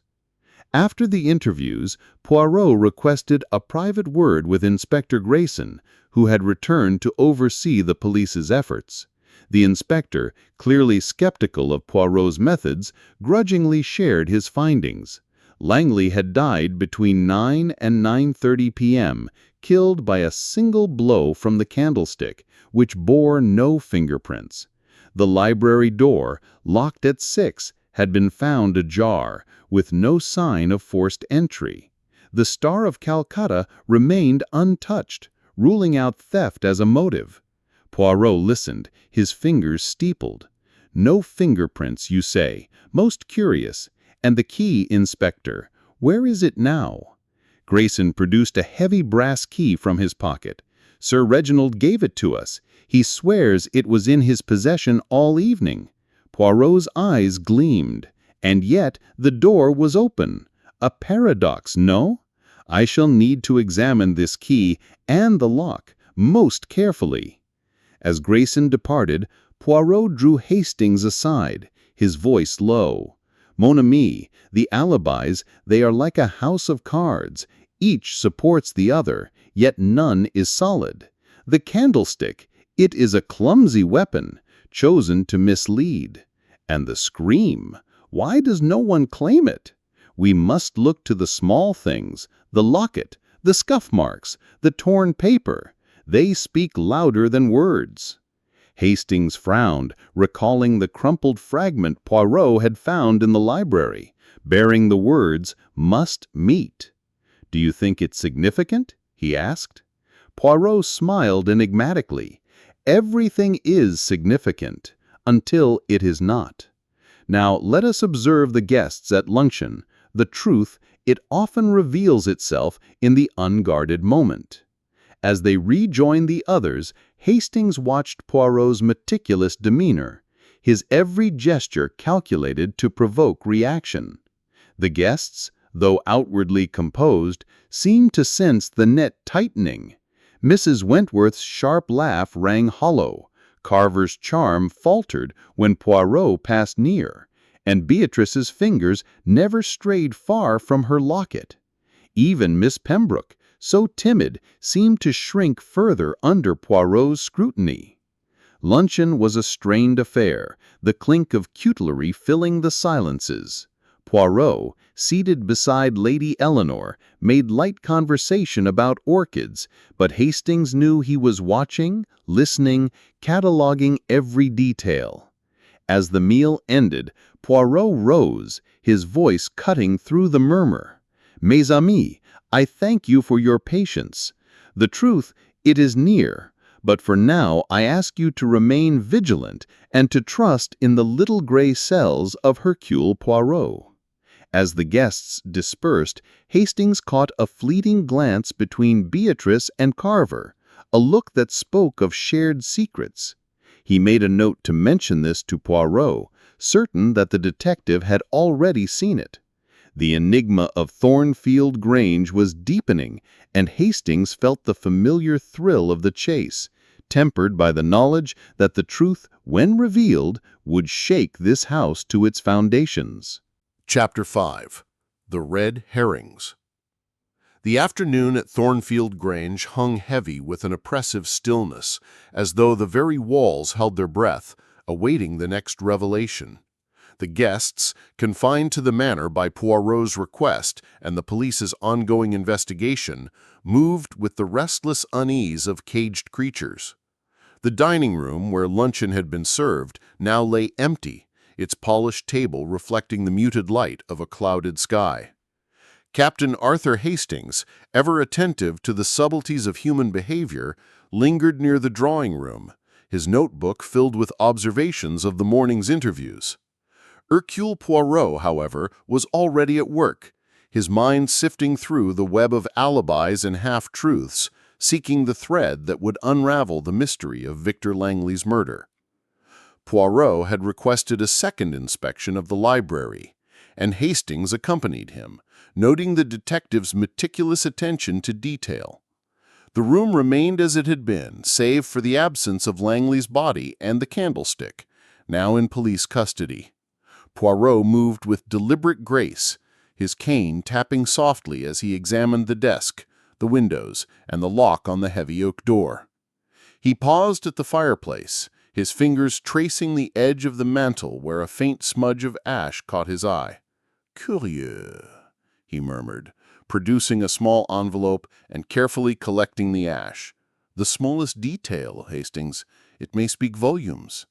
After the interviews, Poirot requested a private word with Inspector Grayson, who had returned to oversee the police's efforts. The inspector, clearly skeptical of Poirot's methods, grudgingly shared his findings. Langley had died between 9 and 9:30 p.m., killed by a single blow from the candlestick, which bore no fingerprints. The library door, locked at 6, had been found ajar, with no sign of forced entry. The Star of Calcutta remained untouched, ruling out theft as a motive. Poirot listened, his fingers steepled. "No fingerprints, you say. Most curious. And the key, Inspector, where is it now?" Grayson produced a heavy brass key from his pocket. "Sir Reginald gave it to us. He swears it was in his possession all evening." Poirot's eyes gleamed. And yet the door was open. A paradox, no? I shall need to examine this key and the lock most carefully. As Grayson departed, Poirot drew Hastings aside, his voice low. "Mon ami, the alibis, they are like a house of cards. Each supports the other, yet none is solid. The candlestick, it is a clumsy weapon, chosen to mislead. And the scream, why does no one claim it? We must look to the small things, the locket, the scuff marks, the torn paper. They speak louder than words." Hastings frowned, recalling the crumpled fragment Poirot had found in the library, bearing the words, "must meet." "Do you think it significant?" he asked. Poirot smiled enigmatically. "Everything is significant, until it is not. Now let us observe the guests at luncheon. The truth, it often reveals itself in the unguarded moment." As they rejoined the others, Hastings watched Poirot's meticulous demeanor, his every gesture calculated to provoke reaction. The guests, though outwardly composed, seemed to sense the net tightening. Mrs. Wentworth's sharp laugh rang hollow. Carver's charm faltered when Poirot passed near, and Beatrice's fingers never strayed far from her locket. Even Miss Pembroke, so timid, seemed to shrink further under Poirot's scrutiny. Luncheon was a strained affair, the clink of cutlery filling the silences. Poirot, seated beside Lady Eleanor, made light conversation about orchids, but Hastings knew he was watching, listening, cataloging every detail. As the meal ended, Poirot rose, his voice cutting through the murmur. "Mes amis, I thank you for your patience. The truth, it is near, but for now I ask you to remain vigilant and to trust in the little gray cells of Hercule Poirot." As the guests dispersed, Hastings caught a fleeting glance between Beatrice and Carver, a look that spoke of shared secrets. He made a note to mention this to Poirot, certain that the detective had already seen it. The enigma of Thornfield Grange was deepening, and Hastings felt the familiar thrill of the chase, tempered by the knowledge that the truth, when revealed, would shake this house to its foundations. Chapter 5. The Red Herrings. The afternoon at Thornfield Grange hung heavy with an oppressive stillness, as though the very walls held their breath, awaiting the next revelation. The guests, confined to the manor by Poirot's request and the police's ongoing investigation, moved with the restless unease of caged creatures. The dining room, where luncheon had been served, now lay empty, its polished table reflecting the muted light of a clouded sky. Captain Arthur Hastings, ever attentive to the subtleties of human behavior, lingered near the drawing room, his notebook filled with observations of the morning's interviews. Hercule Poirot, however, was already at work, his mind sifting through the web of alibis and half-truths, seeking the thread that would unravel the mystery of Victor Langley's murder. Poirot had requested a second inspection of the library, and Hastings accompanied him, noting the detective's meticulous attention to detail. The room remained as it had been, save for the absence of Langley's body and the candlestick, now in police custody. Poirot moved with deliberate grace, his cane tapping softly as he examined the desk, the windows, and the lock on the heavy oak door. He paused at the fireplace, his fingers tracing the edge of the mantel where a faint smudge of ash caught his eye. "Curieux," he murmured, producing a small envelope and carefully collecting the ash. "The smallest detail, Hastings. It may speak volumes."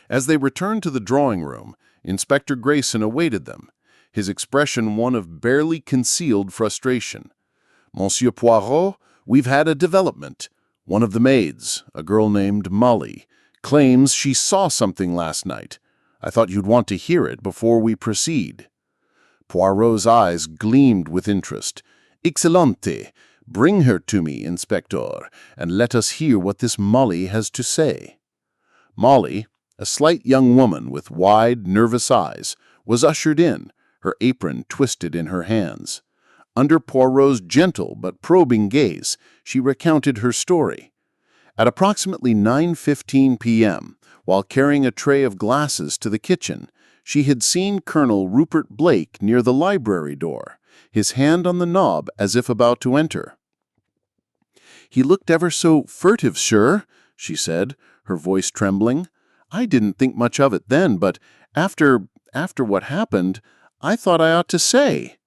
As they returned to the drawing-room, Inspector Grayson awaited them, his expression one of barely concealed frustration. "Monsieur Poirot, we've had a development. One of the maids, a girl named Molly, claims she saw something last night. I thought you'd want to hear it before we proceed." Poirot's eyes gleamed with interest. "Excellente! Bring her to me, Inspector, and let us hear what this Molly has to say." Molly, a slight young woman with wide, nervous eyes, was ushered in, her apron twisted in her hands. Under Poirot's gentle but probing gaze, she recounted her story. At approximately 9:15 p.m., while carrying a tray of glasses to the kitchen, she had seen Colonel Rupert Blake near the library door, his hand on the knob as if about to enter. "He looked ever so furtive, sir," she said, her voice trembling. "I didn't think much of it then, but after what happened, I thought I ought to say."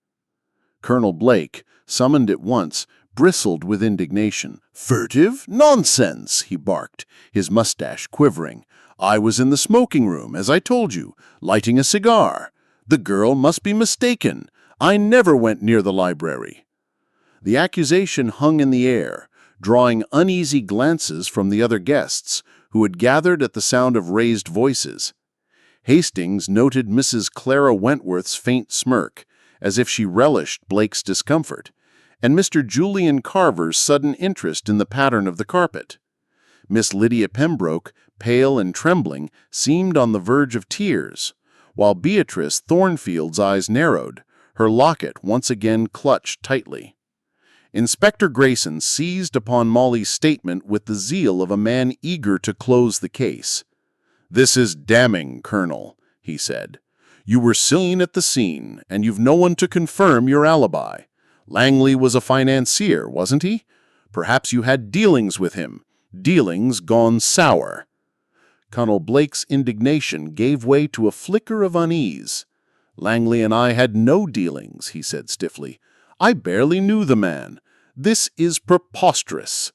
Colonel Blake, summoned at once, bristled with indignation. "Furtive? Nonsense!" he barked, his mustache quivering. "I was in the smoking room, as I told you, lighting a cigar. The girl must be mistaken. I never went near the library." The accusation hung in the air, drawing uneasy glances from the other guests, who had gathered at the sound of raised voices. Hastings noted Mrs. Clara Wentworth's faint smirk, as if she relished Blake's discomfort, and Mr. Julian Carver's sudden interest in the pattern of the carpet. Miss Lydia Pembroke, pale and trembling, seemed on the verge of tears, while Beatrice Thornfield's eyes narrowed, her locket once again clutched tightly. Inspector Grayson seized upon Molly's statement with the zeal of a man eager to close the case. "This is damning, Colonel," he said. "You were seen at the scene, and you've no one to confirm your alibi. Langley was a financier, wasn't he? Perhaps you had dealings with him, dealings gone sour." Colonel Blake's indignation gave way to a flicker of unease. "Langley and I had no dealings," he said stiffly. "I barely knew the man. This is preposterous."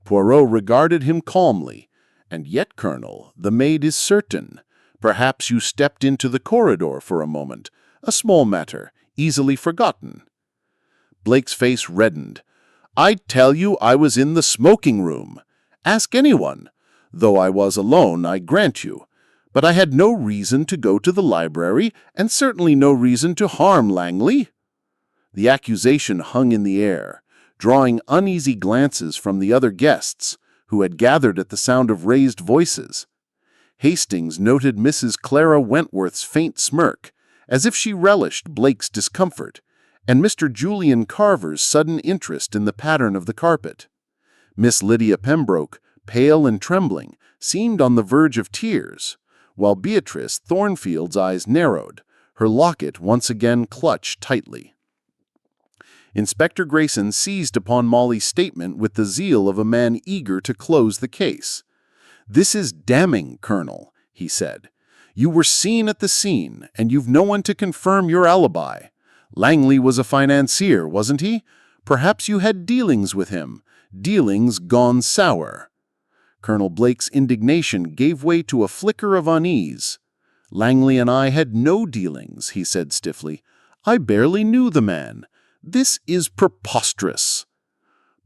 Poirot regarded him calmly. "And yet, Colonel, the maid is certain. Perhaps you stepped into the corridor for a moment. A small matter, easily forgotten." Blake's face reddened. "I tell you I was in the smoking room. Ask anyone. Though I was alone, I grant you. But I had no reason to go to the library, and certainly no reason to harm Langley." The accusation hung in the air, drawing uneasy glances from the other guests, who had gathered at the sound of raised voices. Hastings noted Mrs. Clara Wentworth's faint smirk, as if she relished Blake's discomfort, and Mr. Julian Carver's sudden interest in the pattern of the carpet. Miss Lydia Pembroke, pale and trembling, seemed on the verge of tears, while Beatrice Thornfield's eyes narrowed, her locket once again clutched tightly. Inspector Grayson seized upon Molly's statement with the zeal of a man eager to close the case. "This is damning, Colonel," he said. "You were seen at the scene, and you've no one to confirm your alibi. Langley was a financier, wasn't he? Perhaps you had dealings with him, dealings gone sour." Colonel Blake's indignation gave way to a flicker of unease. "Langley and I had no dealings," he said stiffly. "I barely knew the man. This is preposterous."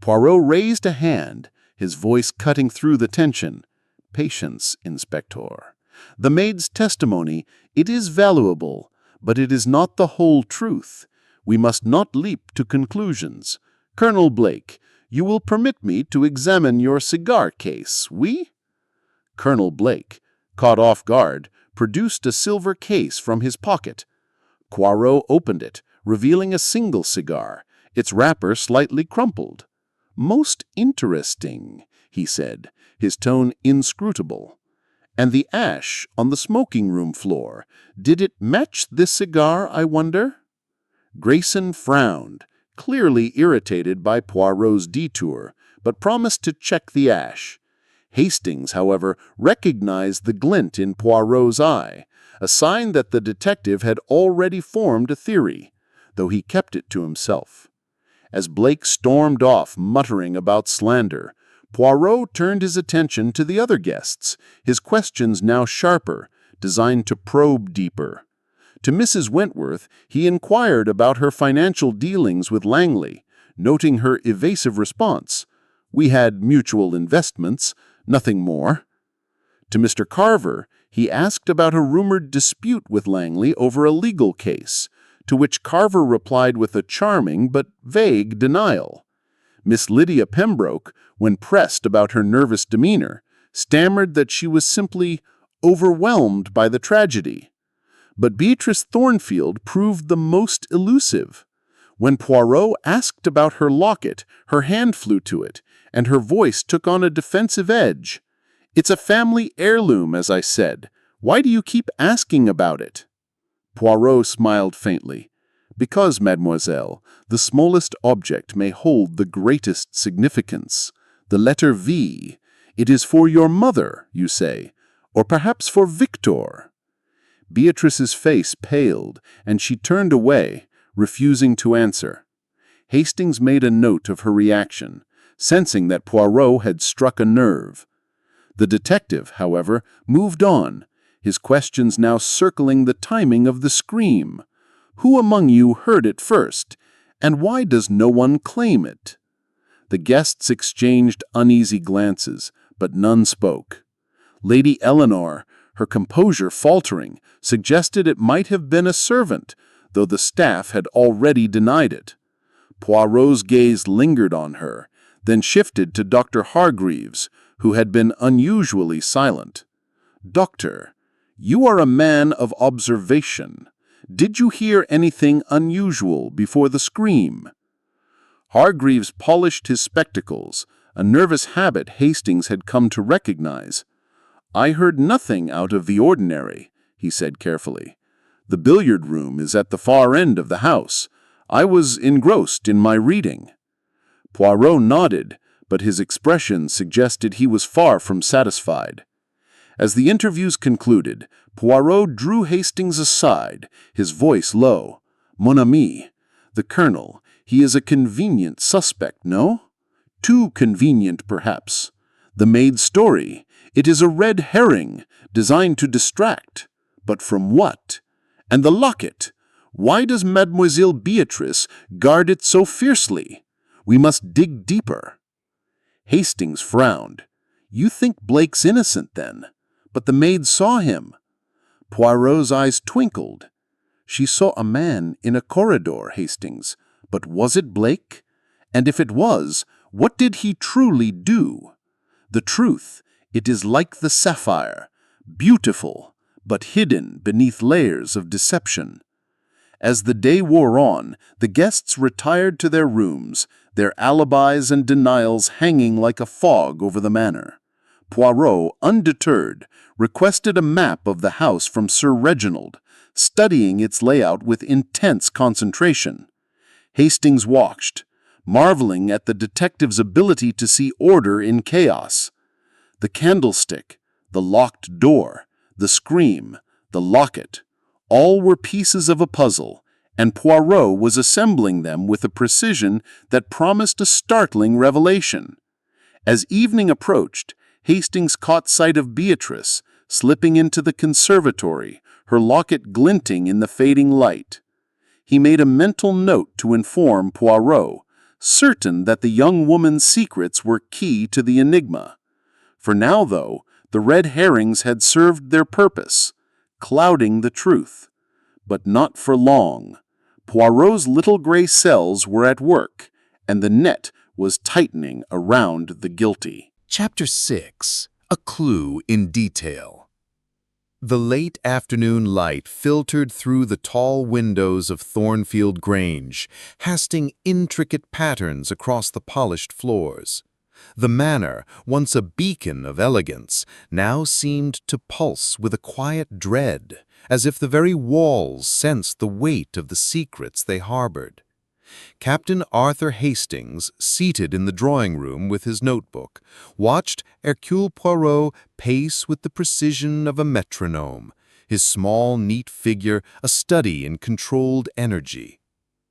Poirot raised a hand, his voice cutting through the tension. "Patience, Inspector. The maid's testimony, it is valuable, but it is not the whole truth. We must not leap to conclusions. Colonel Blake, you will permit me to examine your cigar case, oui?" Colonel Blake, caught off guard, produced a silver case from his pocket. Poirot opened it, revealing a single cigar, its wrapper slightly crumpled. "Most interesting," he said, his tone inscrutable. "And the ash on the smoking-room floor, did it match this cigar, I wonder?" Grayson frowned, clearly irritated by Poirot's detour, but promised to check the ash. Hastings, however, recognized the glint in Poirot's eye, a sign that the detective had already formed a theory, though he kept it to himself. As Blake stormed off, muttering about slander, Poirot turned his attention to the other guests, his questions now sharper, designed to probe deeper. To Mrs. Wentworth, he inquired about her financial dealings with Langley, noting her evasive response. "We had mutual investments, nothing more." To Mr. Carver, he asked about a rumored dispute with Langley over a legal case, to which Carver replied with a charming but vague denial. Miss Lydia Pembroke, when pressed about her nervous demeanor, stammered that she was simply overwhelmed by the tragedy. But Beatrice Thornfield proved the most elusive. When Poirot asked about her locket, her hand flew to it, and her voice took on a defensive edge. "It's a family heirloom, as I said. Why do you keep asking about it?" Poirot smiled faintly. "Because, mademoiselle, the smallest object may hold the greatest significance. The letter V. It is for your mother, you say, or perhaps for Victor." Beatrice's face paled, and she turned away, refusing to answer. Hastings made a note of her reaction, sensing that Poirot had struck a nerve. The detective, however, moved on, his questions now circling the timing of the scream. "Who among you heard it first, and why does no one claim it?" The guests exchanged uneasy glances, but none spoke. Lady Eleanor, her composure faltering, suggested it might have been a servant, though the staff had already denied it. Poirot's gaze lingered on her, then shifted to Dr. Hargreaves, who had been unusually silent. "Doctor, you are a man of observation. Did you hear anything unusual before the scream?" Hargreaves polished his spectacles, a nervous habit Hastings had come to recognize. "I heard nothing out of the ordinary," he said carefully. "The billiard room is at the far end of the house. I was engrossed in my reading." Poirot nodded, but his expression suggested he was far from satisfied. As the interviews concluded, Poirot drew Hastings aside, his voice low. "Mon ami, the Colonel, he is a convenient suspect, no? Too convenient, perhaps. The maid's story, it is a red herring, designed to distract. But from what? And the locket? Why does Mademoiselle Beatrice guard it so fiercely? We must dig deeper." Hastings frowned. "You think Blake's innocent, then? But the maid saw him." Poirot's eyes twinkled. "She saw a man in a corridor, Hastings. But was it Blake? And if it was, what did he truly do? The truth, it is like the sapphire, beautiful, but hidden beneath layers of deception." As the day wore on, the guests retired to their rooms, their alibis and denials hanging like a fog over the manor. Poirot, undeterred, requested a map of the house from Sir Reginald, studying its layout with intense concentration. Hastings watched, marveling at the detective's ability to see order in chaos. The candlestick, the locked door, the scream, the locket, all were pieces of a puzzle, and Poirot was assembling them with a precision that promised a startling revelation. As evening approached, Hastings caught sight of Beatrice, slipping into the conservatory, her locket glinting in the fading light. He made a mental note to inform Poirot, certain that the young woman's secrets were key to the enigma. For now, though, the red herrings had served their purpose, clouding the truth. But not for long. Poirot's little gray cells were at work, and the net was tightening around the guilty. Chapter 6. A Clue in Detail. The late afternoon light filtered through the tall windows of Thornfield Grange, casting intricate patterns across the polished floors. The manor, once a beacon of elegance, now seemed to pulse with a quiet dread, as if the very walls sensed the weight of the secrets they harbored. Captain Arthur Hastings, seated in the drawing-room with his notebook, watched Hercule Poirot pace with the precision of a metronome, his small, neat figure a study in controlled energy.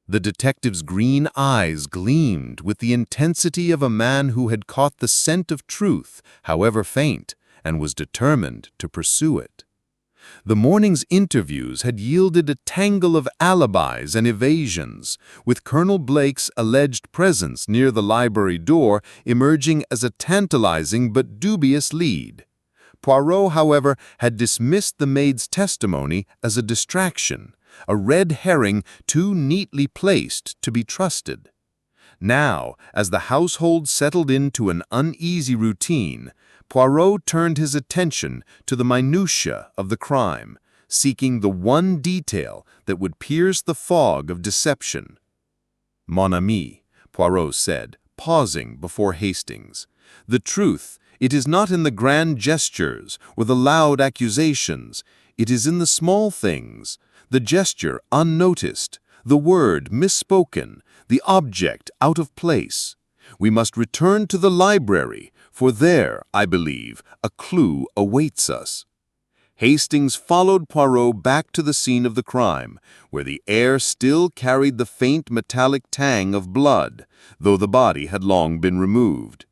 The detective's green eyes gleamed with the intensity of a man who had caught the scent of truth, however faint, and was determined to pursue it. The morning's interviews had yielded a tangle of alibis and evasions, with Colonel Blake's alleged presence near the library door emerging as a tantalizing but dubious lead. Poirot, however, had dismissed the maid's testimony as a distraction, a red herring too neatly placed to be trusted. Now, as the household settled into an uneasy routine, Poirot turned his attention to the minutiae of the crime, seeking the one detail that would pierce the fog of deception. "Mon ami," Poirot said, pausing before Hastings, "the truth, it is not in the grand gestures or the loud accusations. It is in the small things, the gesture unnoticed, the word misspoken, the object out of place. We must return to the library, for there, I believe, a clue awaits us." Hastings followed Poirot back to the scene of the crime, where the air still carried the faint metallic tang of blood, though the body had long been removed.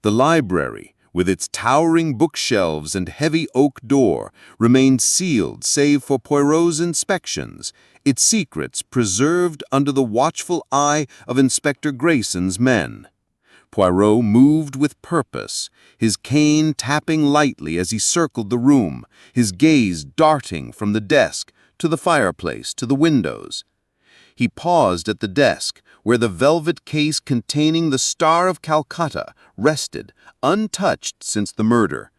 The library, with its towering bookshelves and heavy oak door, remained sealed save for Poirot's inspections, its secrets preserved under the watchful eye of Inspector Grayson's men. Poirot moved with purpose, his cane tapping lightly as he circled the room, his gaze darting from the desk to the fireplace to the windows. He paused at the desk, where the velvet case containing the Star of Calcutta rested, untouched since the murder.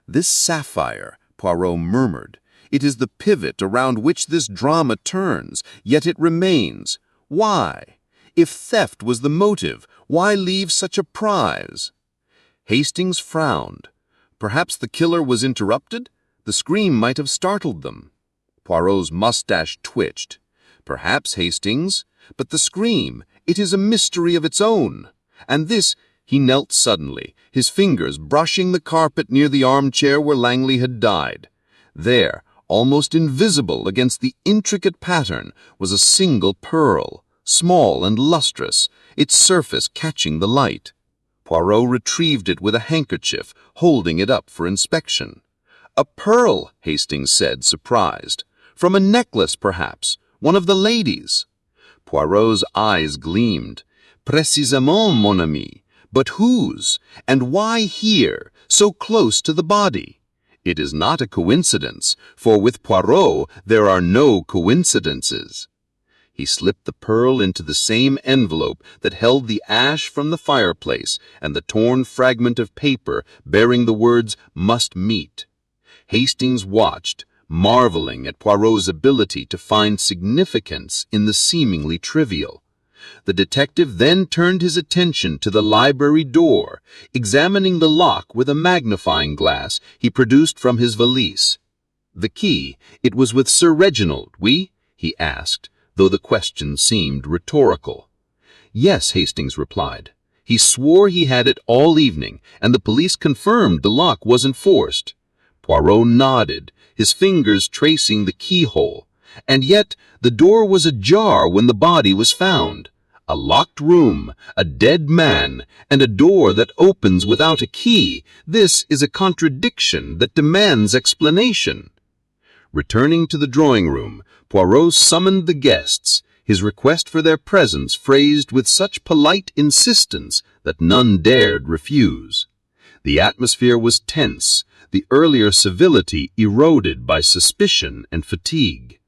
"This sapphire," Poirot murmured, "it is the pivot around which this drama turns, yet it remains. Why? If theft was the motive, why leave such a prize?" Hastings frowned. Perhaps the killer was interrupted? The scream might have startled them. Poirot's mustache twitched. "Perhaps, Hastings, but the scream, it is a mystery of its own. And this, He knelt suddenly, his fingers brushing the carpet near the armchair where Langley had died. There, almost invisible against the intricate pattern, was a single pearl, small and lustrous, its surface catching the light. Poirot retrieved it with a handkerchief, holding it up for inspection. "A pearl," Hastings said, surprised. "From a necklace, perhaps. One of the ladies." Poirot's eyes gleamed. "Précisément, mon ami. But whose? And why here, so close to the body?" "It is not a coincidence, for with Poirot there are no coincidences." He slipped the pearl into the same envelope that held the ash from the fireplace and the torn fragment of paper bearing the words "must meet." Hastings watched, marveling at Poirot's ability to find significance in the seemingly trivial. The detective then turned his attention to the library door, examining the lock with a magnifying glass he produced from his valise. "The key, it was with Sir Reginald, oui?" he asked, though the question seemed rhetorical. "Yes," Hastings replied. "He swore he had it all evening, and the police confirmed the lock wasn't forced." Poirot nodded, his fingers tracing the keyhole. "And yet the door was ajar when the body was found. A locked room, a dead man, and a door that opens without a key. This is a contradiction that demands explanation." Returning to the drawing room, Poirot summoned the guests, his request for their presence phrased with such polite insistence that none dared refuse. The atmosphere was tense, the earlier civility eroded by suspicion and fatigue.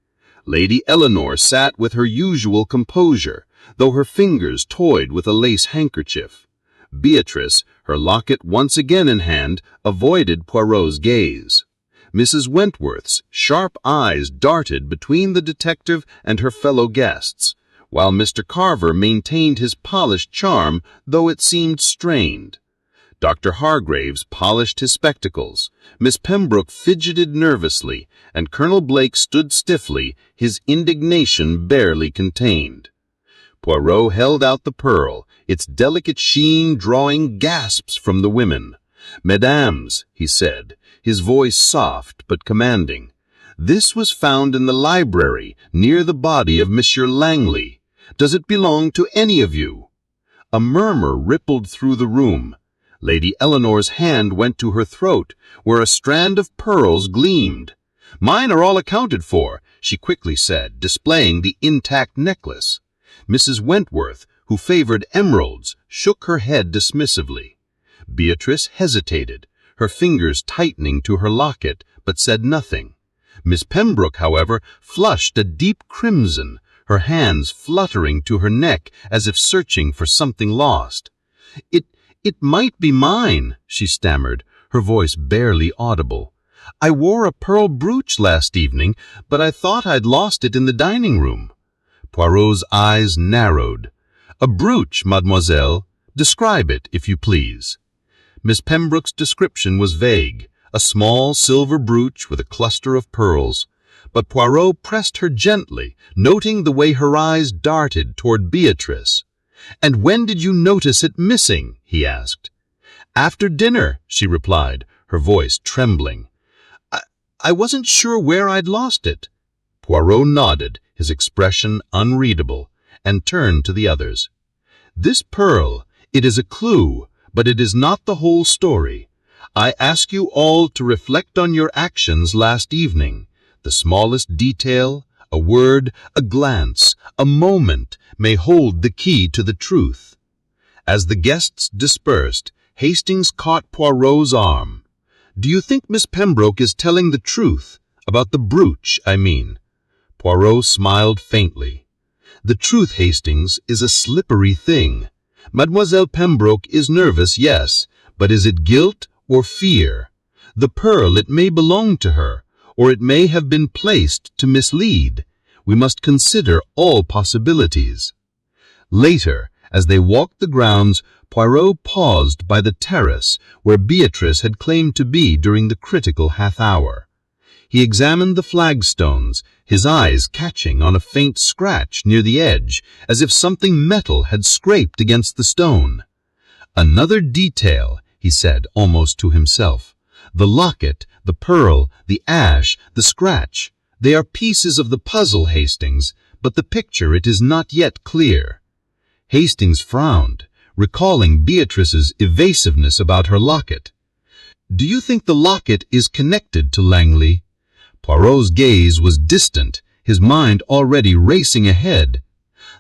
Lady Eleanor sat with her usual composure, though her fingers toyed with a lace handkerchief. Beatrice, her locket once again in hand, avoided Poirot's gaze. Mrs. Wentworth's sharp eyes darted between the detective and her fellow guests, while Mr. Carver maintained his polished charm, though it seemed strained. Dr. Hargraves polished his spectacles, Miss Pembroke fidgeted nervously, and Colonel Blake stood stiffly, his indignation barely contained. Poirot held out the pearl, its delicate sheen drawing gasps from the women. "Mesdames," he said, his voice soft but commanding, "this was found in the library near the body of Monsieur Langley. Does it belong to any of you?" A murmur rippled through the room. Lady Eleanor's hand went to her throat, where a strand of pearls gleamed. "Mine are all accounted for," she quickly said, displaying the intact necklace. Mrs. Wentworth, who favored emeralds, shook her head dismissively. Beatrice hesitated, her fingers tightening to her locket, but said nothing. Miss Pembroke, however, flushed a deep crimson, her hands fluttering to her neck as if searching for something lost. It might be mine," she stammered, her voice barely audible. "I wore a pearl brooch last evening, but I thought I'd lost it in the dining room." Poirot's eyes narrowed. "A brooch, mademoiselle. Describe it, if you please." Miss Pembroke's description was vague, a small silver brooch with a cluster of pearls. But Poirot pressed her gently, noting the way her eyes darted toward Beatrice. "And when did you notice it missing?" he asked. "After dinner," she replied, her voice trembling. I wasn't sure where I'd lost it." Poirot nodded, his expression unreadable, and turned to the others. "This pearl, it is a clue, but it is not the whole story. I ask you all to reflect on your actions last evening. The smallest detail, a word, a glance, a moment may hold the key to the truth." As the guests dispersed, Hastings caught Poirot's arm. "Do you think Miss Pembroke is telling the truth? About the brooch, I mean." Poirot smiled faintly. "The truth, Hastings, is a slippery thing. Mademoiselle Pembroke is nervous, yes, but is it guilt or fear? The pearl, it may belong to her, or it may have been placed to mislead. We must consider all possibilities." Later, as they walked the grounds, Poirot paused by the terrace where Beatrice had claimed to be during the critical half-hour. He examined the flagstones, his eyes catching on a faint scratch near the edge, as if something metal had scraped against the stone. "Another detail," he said, almost to himself. "The locket, the pearl, the ash, the scratch. They are pieces of the puzzle, Hastings, but the picture, it is not yet clear." Hastings frowned, recalling Beatrice's evasiveness about her locket. "Do you think the locket is connected to Langley?" Poirot's gaze was distant, his mind already racing ahead.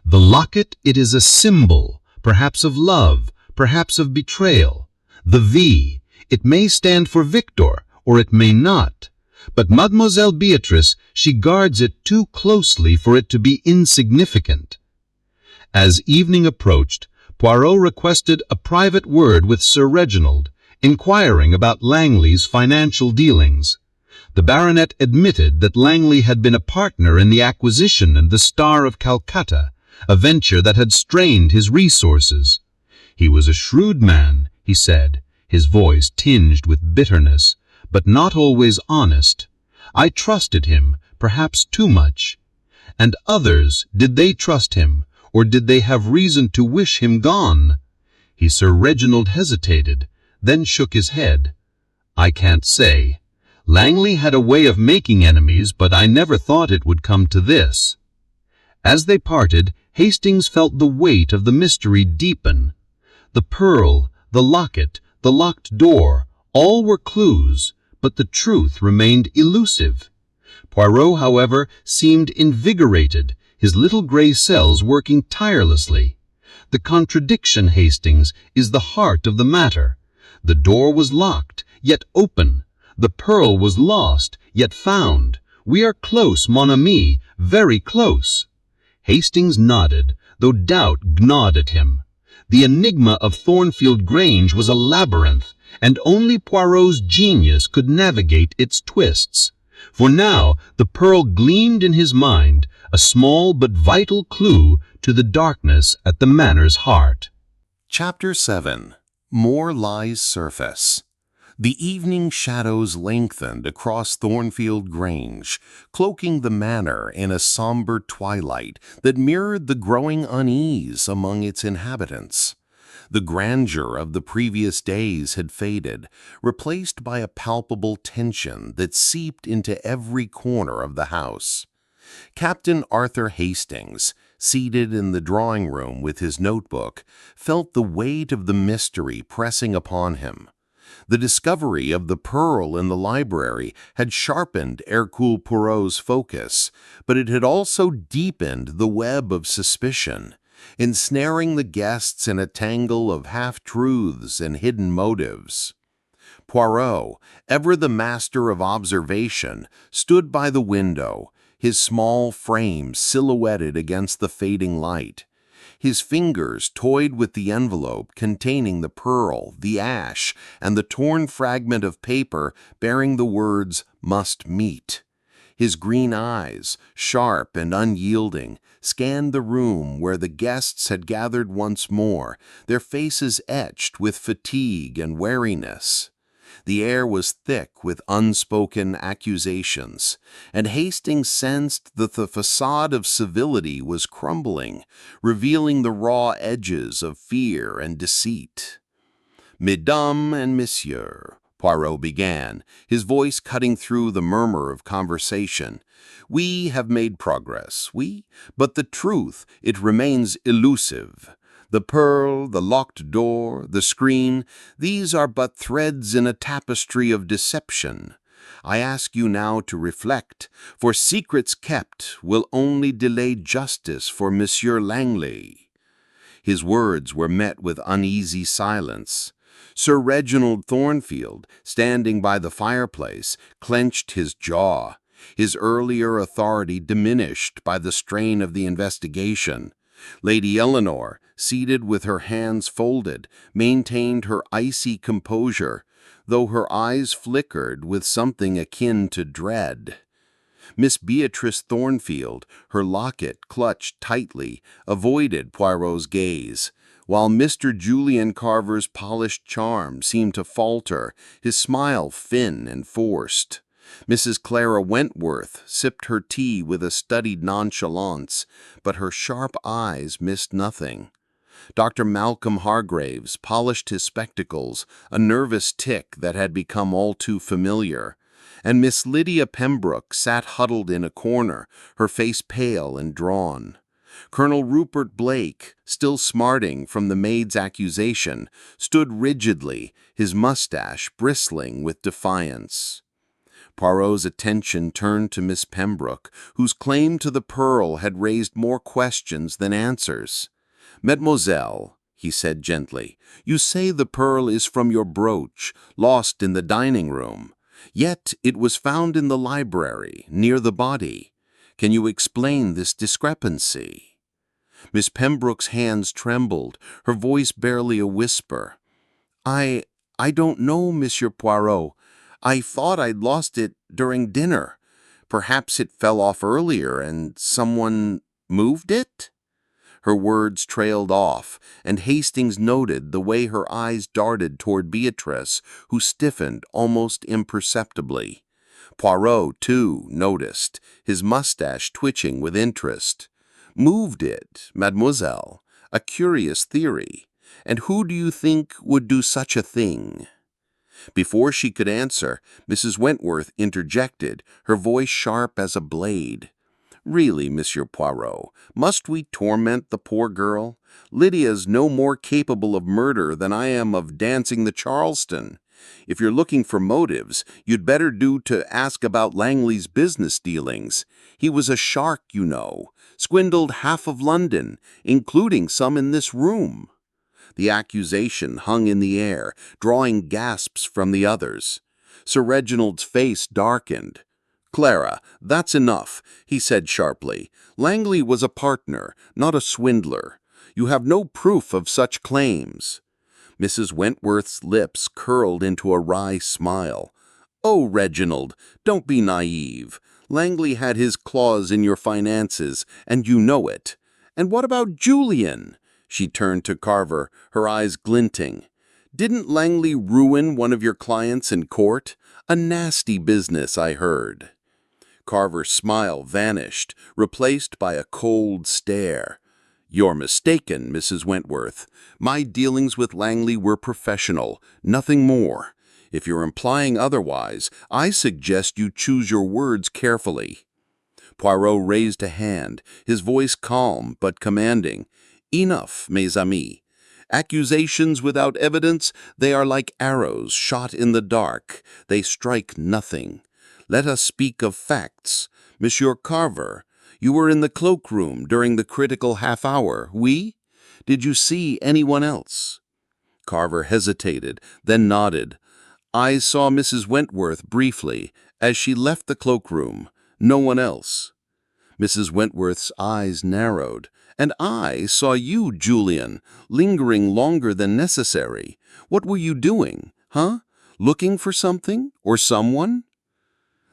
"The locket, it is a symbol, perhaps of love, perhaps of betrayal. The V, it may stand for Victor, or it may not. But Mademoiselle Beatrice, she guards it too closely for it to be insignificant." As evening approached, Poirot requested a private word with Sir Reginald, inquiring about Langley's financial dealings. The baronet admitted that Langley had been a partner in the acquisition of the Star of Calcutta, a venture that had strained his resources. "He was a shrewd man," he said, his voice tinged with bitterness, "but not always honest. I trusted him, perhaps too much. And others, did they trust him, or did they have reason to wish him gone?" Sir Reginald hesitated, then shook his head. "I can't say. Langley had a way of making enemies, but I never thought it would come to this." As they parted, Hastings felt the weight of the mystery deepen. The pearl, the locket, the locked door, all were clues, but the truth remained elusive. Poirot, however, seemed invigorated, his little gray cells working tirelessly. "The contradiction, Hastings, is the heart of the matter. The door was locked, yet open. The pearl was lost, yet found. We are close, mon ami, very close." Hastings nodded, though doubt gnawed at him. The enigma of Thornfield Grange was a labyrinth, and only Poirot's genius could navigate its twists. For now the pearl gleamed in his mind, a small but vital clue to the darkness at the manor's heart. Chapter 7. More Lies Surface. The evening shadows lengthened across Thornfield Grange, cloaking the manor in a somber twilight that mirrored the growing unease among its inhabitants. The grandeur of the previous days had faded, replaced by a palpable tension that seeped into every corner of the house. Captain Arthur Hastings, seated in the drawing-room with his notebook, felt the weight of the mystery pressing upon him. The discovery of the pearl in the library had sharpened Hercule Poirot's focus, but it had also deepened the web of suspicion, ensnaring the guests in a tangle of half-truths and hidden motives. Poirot, ever the master of observation, stood by the window, his small frame silhouetted against the fading light. His fingers toyed with the envelope containing the pearl, the ash, and the torn fragment of paper bearing the words, "Must meet." His green eyes, sharp and unyielding, scanned the room where the guests had gathered once more, their faces etched with fatigue and weariness. The air was thick with unspoken accusations, and Hastings sensed that the facade of civility was crumbling, revealing the raw edges of fear and deceit. "Mesdames and messieurs," Poirot began, his voice cutting through the murmur of conversation, "we have made progress, but the truth, it remains elusive. The pearl, the locked door, the screen, these are but threads in a tapestry of deception. I ask you now to reflect, for secrets kept will only delay justice for Monsieur Langley." His words were met with uneasy silence. Sir Reginald Thornfield, standing by the fireplace, clenched his jaw, his earlier authority diminished by the strain of the investigation. Lady Eleanor, seated with her hands folded, maintained her icy composure, though her eyes flickered with something akin to dread. Miss Beatrice Thornfield, her locket clutched tightly, avoided Poirot's gaze, while Mr. Julian Carver's polished charm seemed to falter, his smile thin and forced. Mrs. Clara Wentworth sipped her tea with a studied nonchalance, but her sharp eyes missed nothing. Dr. Malcolm Hargraves polished his spectacles, a nervous tic that had become all too familiar, and Miss Lydia Pembroke sat huddled in a corner, her face pale and drawn. Colonel Rupert Blake, still smarting from the maid's accusation, stood rigidly, his mustache bristling with defiance. Poirot's attention turned to Miss Pembroke, whose claim to the pearl had raised more questions than answers. "Mademoiselle," he said gently, "you say the pearl is from your brooch, lost in the dining room. Yet it was found in the library, near the body. Can you explain this discrepancy?" Miss Pembroke's hands trembled, her voice barely a whisper. I don't know, Monsieur Poirot. I thought I'd lost it during dinner. Perhaps it fell off earlier and someone moved it?" Her words trailed off, and Hastings noted the way her eyes darted toward Beatrice, who stiffened almost imperceptibly. Poirot, too, noticed, his mustache twitching with interest. "Moved it, mademoiselle? A curious theory. And who do you think would do such a thing?" Before she could answer, Mrs. Wentworth interjected, her voice sharp as a blade. "Really, Monsieur Poirot, must we torment the poor girl? Lydia's no more capable of murder than I am of dancing the Charleston. If you're looking for motives, you'd better do to ask about Langley's business dealings. He was a shark, you know, swindled half of London, including some in this room." The accusation hung in the air, drawing gasps from the others. Sir Reginald's face darkened. "Clara, that's enough," he said sharply. "Langley was a partner, not a swindler. You have no proof of such claims." Mrs. Wentworth's lips curled into a wry smile. "Oh, Reginald, don't be naive. Langley had his claws in your finances, and you know it. And what about Julian?" She turned to Carver, her eyes glinting. "Didn't Langley ruin one of your clients in court? A nasty business, I heard." Carver's smile vanished, replaced by a cold stare. "You're mistaken, Mrs. Wentworth. My dealings with Langley were professional, nothing more. If you're implying otherwise, I suggest you choose your words carefully." Poirot raised a hand, his voice calm but commanding. "Enough, mes amis. Accusations without evidence, they are like arrows shot in the dark. They strike nothing. Let us speak of facts. Monsieur Carver, you were in the cloakroom during the critical half-hour, oui? Did you see anyone else?" Carver hesitated, then nodded. "I saw Mrs. Wentworth briefly, as she left the cloakroom. No one else." Mrs. Wentworth's eyes narrowed. "And I saw you, Julian, lingering longer than necessary. What were you doing, huh? Looking for something or someone?"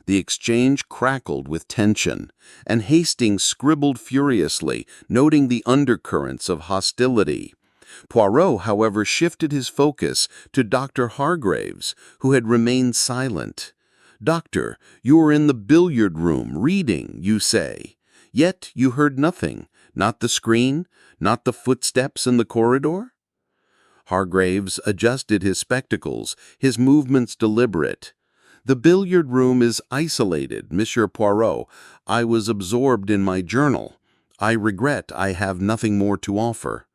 The exchange crackled with tension, and Hastings scribbled furiously, noting the undercurrents of hostility. Poirot, however, shifted his focus to Dr. Hargraves, who had remained silent. "Doctor, you were in the billiard room, reading, you say. Yet you heard nothing, not the screen, not the footsteps in the corridor?" Hargraves adjusted his spectacles, his movements deliberate. "The billiard room is isolated, Monsieur Poirot. I was absorbed in my journal. I regret I have nothing more to offer."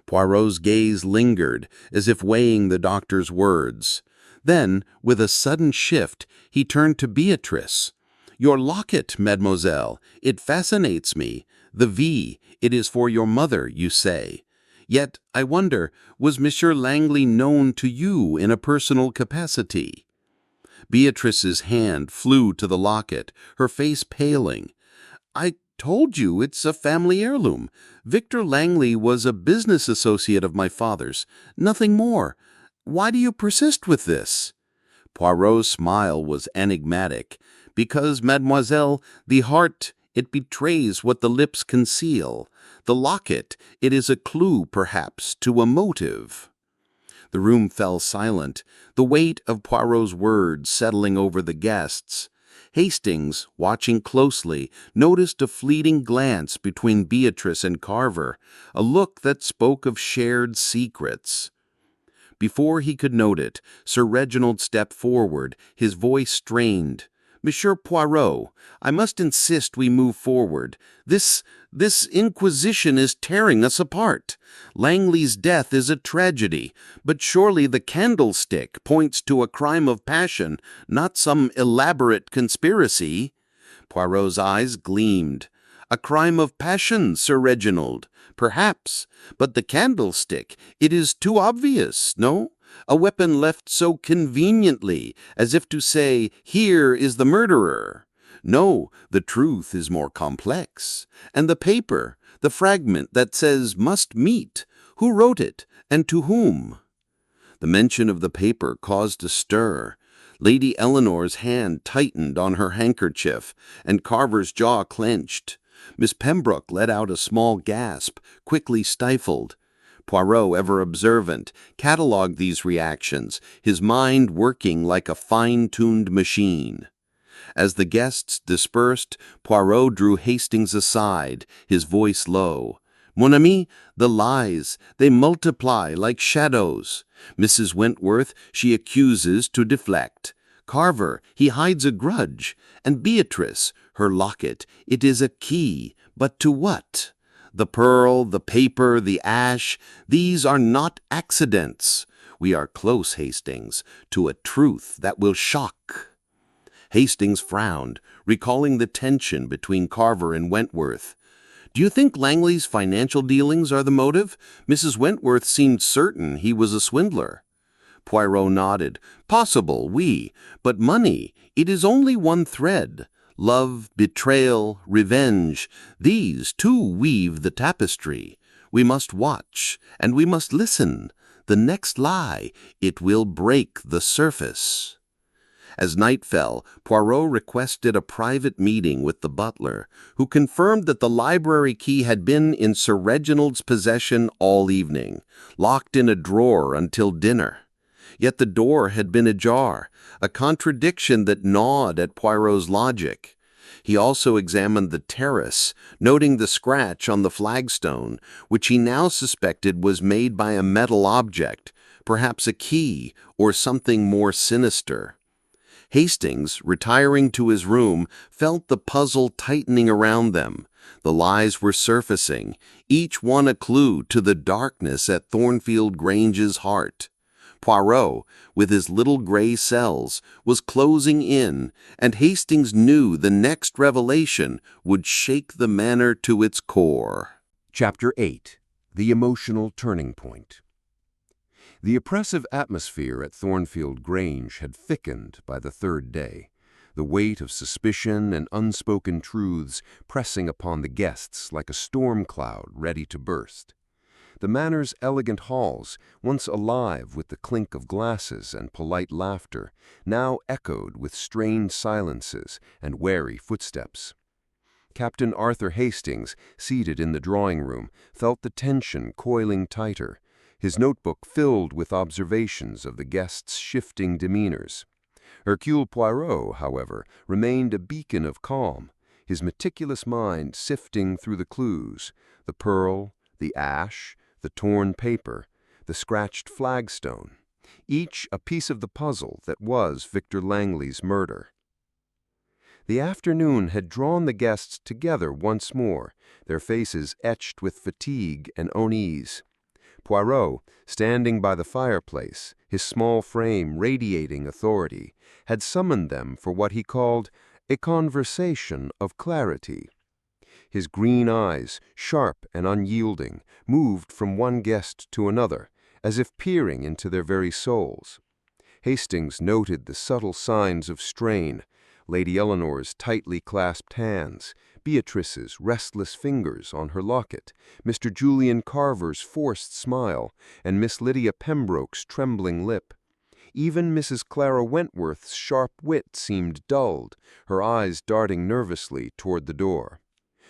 Poirot's gaze lingered, as if weighing the doctor's words. Then, with a sudden shift, he turned to Beatrice. "Your locket, mademoiselle. It fascinates me. The V, it is for your mother, you say. Yet, I wonder, was Monsieur Langley known to you in a personal capacity?" Beatrice's hand flew to the locket, her face paling. "I told you it's a family heirloom. Victor Langley was a business associate of my father's. Nothing more. Why do you persist with this?" Poirot's smile was enigmatic. "Because, mademoiselle, the heart, it betrays what the lips conceal. The locket, it is a clue, perhaps, to a motive." The room fell silent, the weight of Poirot's words settling over the guests. Hastings, watching closely, noticed a fleeting glance between Beatrice and Carver, a look that spoke of shared secrets. Before he could note it, Sir Reginald stepped forward, his voice strained. "Monsieur Poirot, I must insist we move forward. This inquisition is tearing us apart. Langley's death is a tragedy, but surely the candlestick points to a crime of passion, not some elaborate conspiracy." Poirot's eyes gleamed. "A crime of passion, Sir Reginald. Perhaps, but the candlestick, it is too obvious, no? A weapon left so conveniently, as if to say, 'Here is the murderer.' No, the truth is more complex. And the paper, the fragment that says 'must meet,' who wrote it, and to whom?" The mention of the paper caused a stir. Lady Eleanor's hand tightened on her handkerchief, and Carver's jaw clenched. Miss Pembroke let out a small gasp, quickly stifled. Poirot, ever observant, catalogued these reactions, his mind working like a fine-tuned machine. As the guests dispersed, Poirot drew Hastings aside, his voice low. "Mon ami, the lies, they multiply like shadows. Mrs. Wentworth she accuses to deflect. Carver, he hides a grudge. And Beatrice, her locket, it is a key, but to what? The pearl, the paper, the ash, these are not accidents. We are close, Hastings, to a truth that will shock." Hastings frowned, recalling the tension between Carver and Wentworth. "Do you think Langley's financial dealings are the motive? Mrs. Wentworth seemed certain he was a swindler." Poirot nodded. "Possible, oui, but money, it is only one thread. Love, betrayal, revenge, these too weave the tapestry. We must watch, and we must listen. The next lie, it will break the surface." As night fell, Poirot requested a private meeting with the butler, who confirmed that the library key had been in Sir Reginald's possession all evening, locked in a drawer until dinner. Yet the door had been ajar, a contradiction that gnawed at Poirot's logic. He also examined the terrace, noting the scratch on the flagstone, which he now suspected was made by a metal object, perhaps a key or something more sinister. Hastings, retiring to his room, felt the puzzle tightening around them. The lies were surfacing, each one a clue to the darkness at Thornfield Grange's heart. Poirot, with his little gray cells, was closing in, and Hastings knew the next revelation would shake the manor to its core. Chapter 8. The Emotional Turning Point. The oppressive atmosphere at Thornfield Grange had thickened by the third day, the weight of suspicion and unspoken truths pressing upon the guests like a storm cloud ready to burst. The manor's elegant halls, once alive with the clink of glasses and polite laughter, now echoed with strained silences and wary footsteps. Captain Arthur Hastings, seated in the drawing-room, felt the tension coiling tighter, his notebook filled with observations of the guests' shifting demeanors. Hercule Poirot, however, remained a beacon of calm, his meticulous mind sifting through the clues, the pearl, the ash, the torn paper, the scratched flagstone, each a piece of the puzzle that was Victor Langley's murder. The afternoon had drawn the guests together once more, their faces etched with fatigue and unease. Poirot, standing by the fireplace, his small frame radiating authority, had summoned them for what he called a conversation of clarity. His green eyes, sharp and unyielding, moved from one guest to another, as if peering into their very souls. Hastings noted the subtle signs of strain, Lady Eleanor's tightly clasped hands, Beatrice's restless fingers on her locket, Mr. Julian Carver's forced smile, and Miss Lydia Pembroke's trembling lip. Even Mrs. Clara Wentworth's sharp wit seemed dulled, her eyes darting nervously toward the door.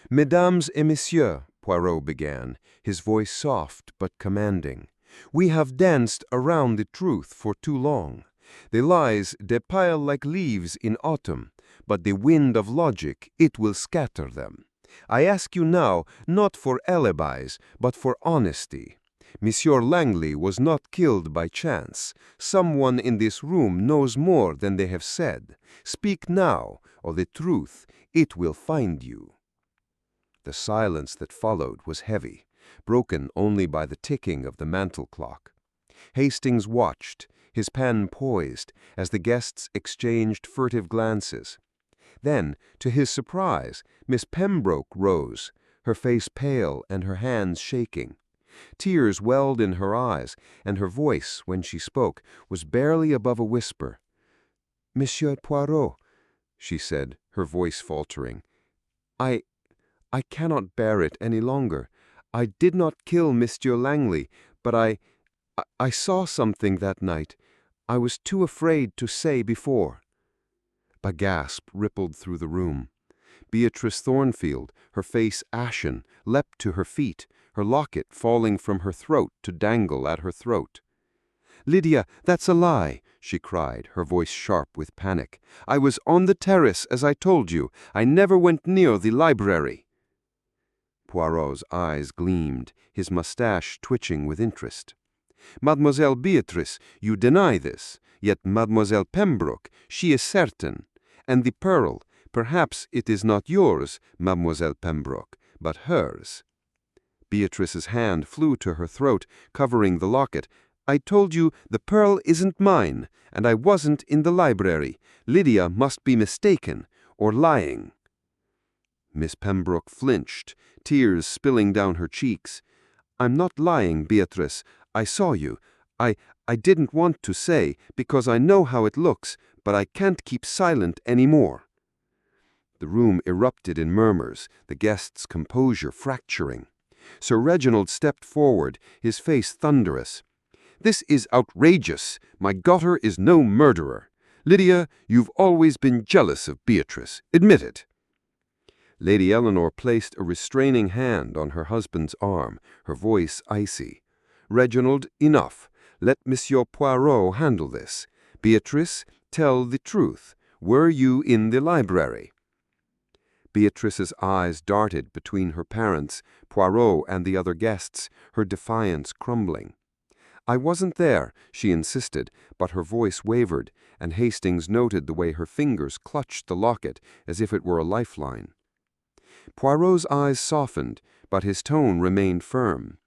"Mesdames et messieurs," Poirot began, his voice soft but commanding, "we have danced around the truth for too long. The lies, they pile like leaves in autumn, but the wind of logic, it will scatter them. I ask you now, not for alibis, but for honesty. Monsieur Langley was not killed by chance. Someone in this room knows more than they have said. Speak now, or the truth, it will find you." The silence that followed was heavy, broken only by the ticking of the mantel clock. Hastings watched, his pen poised, as the guests exchanged furtive glances. Then, to his surprise, Miss Pembroke rose, her face pale and her hands shaking. Tears welled in her eyes, and her voice, when she spoke, was barely above a whisper. "Monsieur Poirot," she said, her voice faltering, I cannot bear it any longer. I did not kill Monsieur Langley, but I saw something that night. I was too afraid to say before." A gasp rippled through the room. Beatrice Thornfield, her face ashen, leapt to her feet, her locket falling from her throat to dangle at her throat. "Lydia, that's a lie," she cried, her voice sharp with panic. "I was on the terrace, as I told you. I never went near the library." Poirot's eyes gleamed, his mustache twitching with interest. "Mademoiselle Beatrice, you deny this, yet Mademoiselle Pembroke, she is certain. And the pearl, perhaps it is not yours, Mademoiselle Pembroke, but hers." Beatrice's hand flew to her throat, covering the locket. "I told you the pearl isn't mine, and I wasn't in the library. Lydia must be mistaken, or lying." Miss Pembroke flinched, tears spilling down her cheeks. "I'm not lying, Beatrice. I saw you. I didn't want to say, because I know how it looks, but I can't keep silent any more." The room erupted in murmurs, the guests' composure fracturing. Sir Reginald stepped forward, his face thunderous. "This is outrageous. My daughter is no murderer. Lydia, you've always been jealous of Beatrice. Admit it." Lady Eleanor placed a restraining hand on her husband's arm, her voice icy. "Reginald, enough. Let Monsieur Poirot handle this. Beatrice, tell the truth. Were you in the library?" Beatrice's eyes darted between her parents, Poirot, and the other guests, her defiance crumbling. "I wasn't there," she insisted, but her voice wavered, and Hastings noted the way her fingers clutched the locket as if it were a lifeline. Poirot's eyes softened, but his tone remained firm.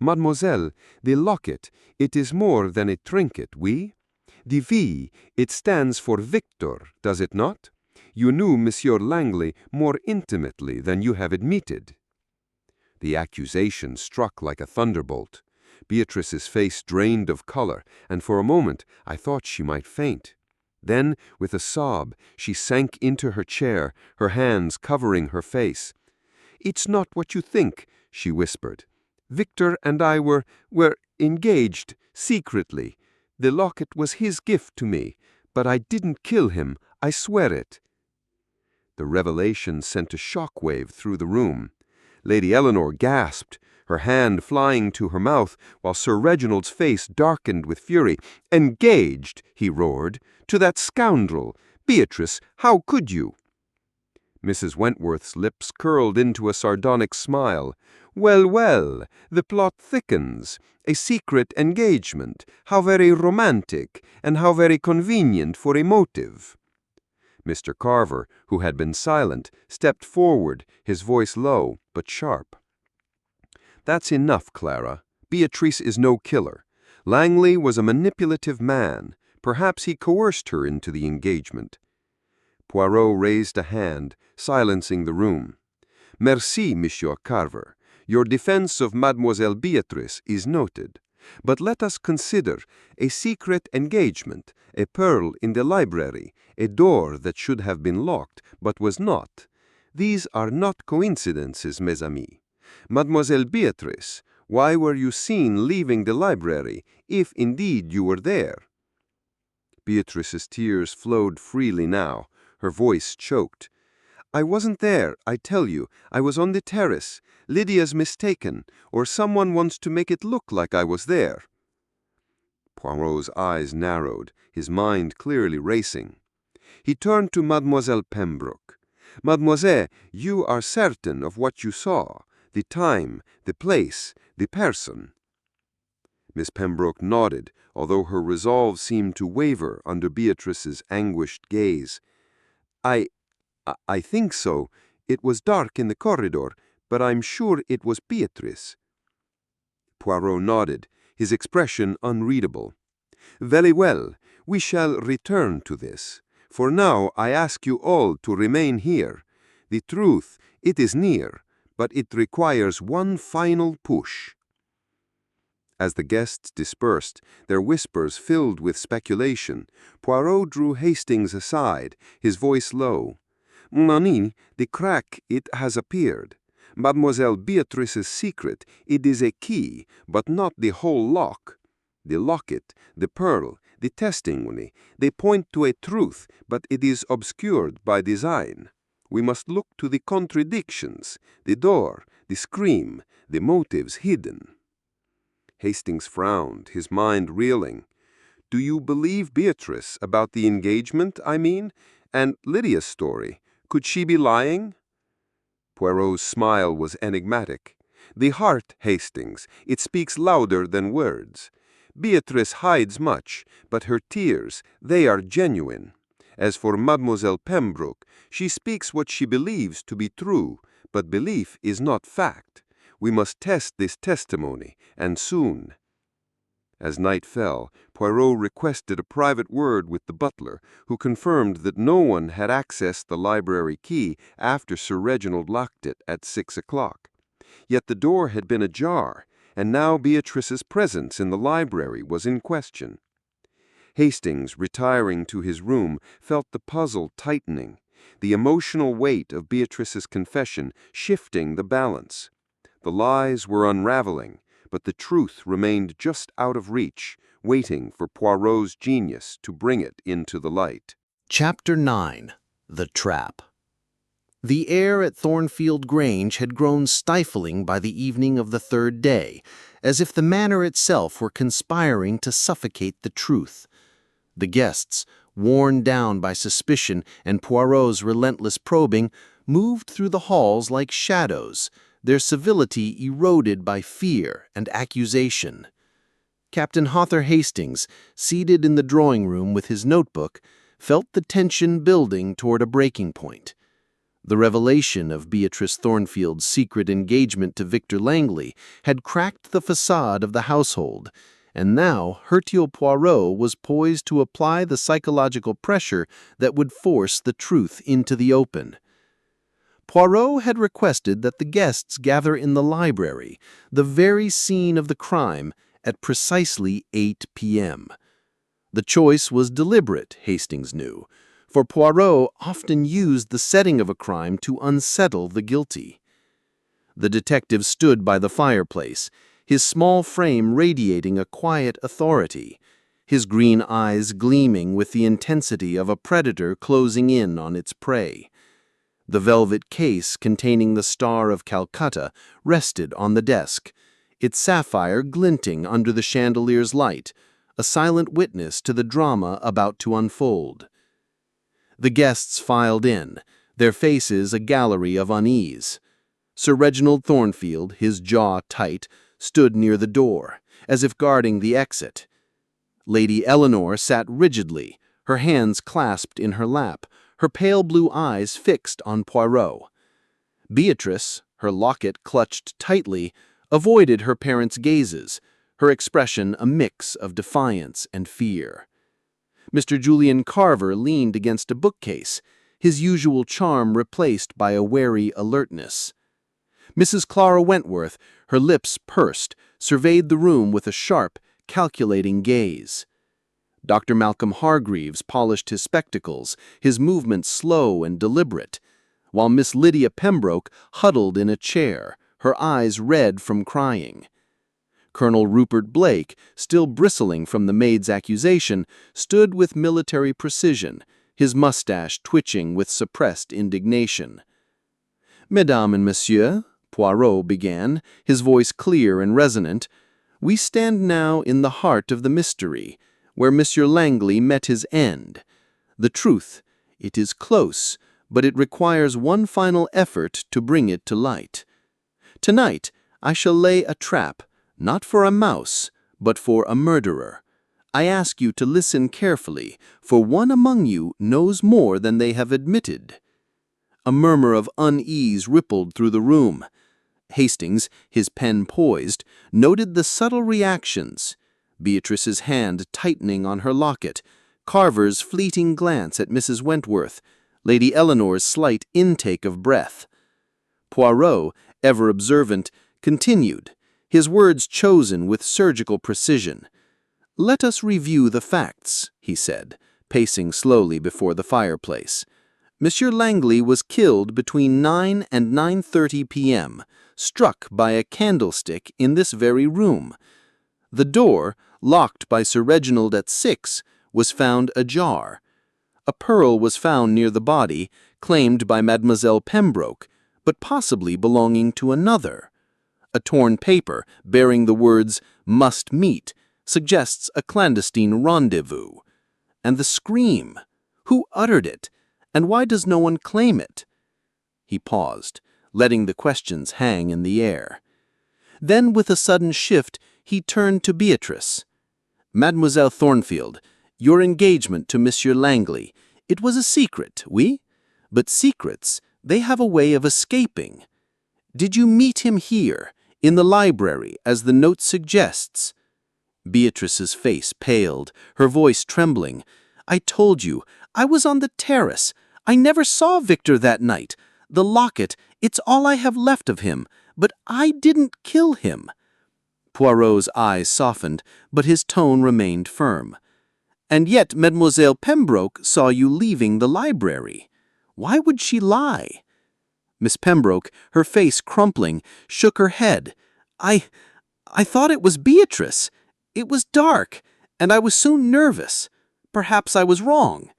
"Mademoiselle, the locket, it is more than a trinket, oui? The V, it stands for Victor, does it not? You knew Monsieur Langley more intimately than you have admitted." The accusation struck like a thunderbolt. Beatrice's face drained of color, and for a moment I thought she might faint. Then, with a sob, she sank into her chair, her hands covering her face. "It's not what you think," she whispered. "Victor and I were engaged, secretly. The locket was his gift to me, but I didn't kill him, I swear it." The revelation sent a shockwave through the room. Lady Eleanor gasped, her hand flying to her mouth, while Sir Reginald's face darkened with fury. "Engaged!" he roared. "To that scoundrel! Beatrice, how could you?" Mrs. Wentworth's lips curled into a sardonic smile. "Well, well, the plot thickens. A secret engagement. How very romantic, and how very convenient for a motive." Mr. Carver, who had been silent, stepped forward, his voice low but sharp. "That's enough, Clara. Beatrice is no killer. Langley was a manipulative man. Perhaps he coerced her into the engagement." Poirot raised a hand, silencing the room. "Merci, Monsieur Carver. Your defense of Mademoiselle Beatrice is noted. But let us consider a secret engagement, a pearl in the library, a door that should have been locked but was not. These are not coincidences, mes amis. Mademoiselle Beatrice, why were you seen leaving the library, if indeed you were there?" Beatrice's tears flowed freely now, her voice choked. "I wasn't there, I tell you. I was on the terrace. Lydia's mistaken, or someone wants to make it look like I was there." Poirot's eyes narrowed, his mind clearly racing. He turned to Mademoiselle Pembroke. "Mademoiselle, you are certain of what you saw, the time, the place, the person?" Miss Pembroke nodded, although her resolve seemed to waver under Beatrice's anguished gaze. I think so. It was dark in the corridor, but I'm sure it was Beatrice." Poirot nodded, his expression unreadable. "Very well, we shall return to this. For now I ask you all to remain here. The truth, it is near, but it requires one final push." As the guests dispersed, their whispers filled with speculation, Poirot drew Hastings aside, his voice low. "Nani, the crack, it has appeared. Mademoiselle Beatrice's secret, it is a key, but not the whole lock. The locket, the pearl, the testimony, they point to a truth, but it is obscured by design. We must look to the contradictions, the door, the scream, the motives hidden." Hastings frowned, his mind reeling. "Do you believe Beatrice about the engagement, I mean? And Lydia's story? Could she be lying?" Poirot's smile was enigmatic. "The heart, Hastings, it speaks louder than words. Beatrice hides much, but her tears, they are genuine. As for Mademoiselle Pembroke, she speaks what she believes to be true, but belief is not fact. We must test this testimony, and soon." As night fell, Poirot requested a private word with the butler, who confirmed that no one had accessed the library key after Sir Reginald locked it at 6 o'clock. Yet the door had been ajar, and now Beatrice's presence in the library was in question. Hastings, retiring to his room, felt the puzzle tightening, the emotional weight of Beatrice's confession shifting the balance. The lies were unraveling, but the truth remained just out of reach, waiting for Poirot's genius to bring it into the light. Chapter 9. The Trap. The air at Thornfield Grange had grown stifling by the evening of the third day, as if the manor itself were conspiring to suffocate the truth. The guests, worn down by suspicion and Poirot's relentless probing, moved through the halls like shadows, their civility eroded by fear and accusation. Captain Hawther Hastings, seated in the drawing-room with his notebook, felt the tension building toward a breaking point. The revelation of Beatrice Thornfield's secret engagement to Victor Langley had cracked the facade of the household, and now Hercule Poirot was poised to apply the psychological pressure that would force the truth into the open. Poirot had requested that the guests gather in the library, the very scene of the crime, at precisely 8 p.m. The choice was deliberate, Hastings knew, for Poirot often used the setting of a crime to unsettle the guilty. The detective stood by the fireplace, his small frame radiating a quiet authority, his green eyes gleaming with the intensity of a predator closing in on its prey. The velvet case containing the Star of Calcutta rested on the desk, its sapphire glinting under the chandelier's light, a silent witness to the drama about to unfold. The guests filed in, their faces a gallery of unease. Sir Reginald Thornfield, his jaw tight, stood near the door, as if guarding the exit. Lady Eleanor sat rigidly, her hands clasped in her lap, her pale blue eyes fixed on Poirot. Beatrice, her locket clutched tightly, avoided her parents' gazes, her expression a mix of defiance and fear. Mr. Julian Carver leaned against a bookcase, his usual charm replaced by a wary alertness. Mrs. Clara Wentworth, her lips pursed, surveyed the room with a sharp, calculating gaze. Dr. Malcolm Hargreaves polished his spectacles, his movements slow and deliberate, while Miss Lydia Pembroke huddled in a chair, her eyes red from crying. Colonel Rupert Blake, still bristling from the maid's accusation, stood with military precision, his mustache twitching with suppressed indignation. "Mesdames and Messieurs," Poirot began, his voice clear and resonant, "we stand now in the heart of the mystery, where Monsieur Langley met his end. The truth, It is close, but it requires one final effort to bring it to light. Tonight, I shall lay a trap, not for a mouse, but for a murderer. I ask you to listen carefully, for one among you knows more than they have admitted." A murmur of unease rippled through the room. Hastings, his pen poised, noted the subtle reactions. Beatrice's hand tightening on her locket, Carver's fleeting glance at Mrs. Wentworth, Lady Eleanor's slight intake of breath. Poirot, ever observant, continued, his words chosen with surgical precision. "Let us review the facts," he said, pacing slowly before the fireplace. "Monsieur Langley was killed between 9 and 9:30 p.m., struck by a candlestick in this very room. The door, locked by Sir Reginald at 6, was found ajar. A pearl was found near the body, claimed by Mademoiselle Pembroke, but possibly belonging to another. A torn paper bearing the words, 'must meet,' suggests a clandestine rendezvous. And the scream! Who uttered it? And why does no one claim it?" He paused, letting the questions hang in the air. Then, with a sudden shift, he turned to Beatrice. "Mademoiselle Thornfield, your engagement to Monsieur Langley, it was a secret, oui? But secrets, they have a way of escaping. Did you meet him here, in the library, as the note suggests?" Beatrice's face paled, her voice trembling. "I told you, I was on the terrace. I never saw Victor that night. The locket, it's all I have left of him, but I didn't kill him." Poirot's eyes softened, but his tone remained firm. "And yet Mademoiselle Pembroke saw you leaving the library. Why would she lie?" Miss Pembroke, her face crumpling, shook her head. I thought it was Beatrice. It was dark, and I was so nervous. Perhaps I was wrong."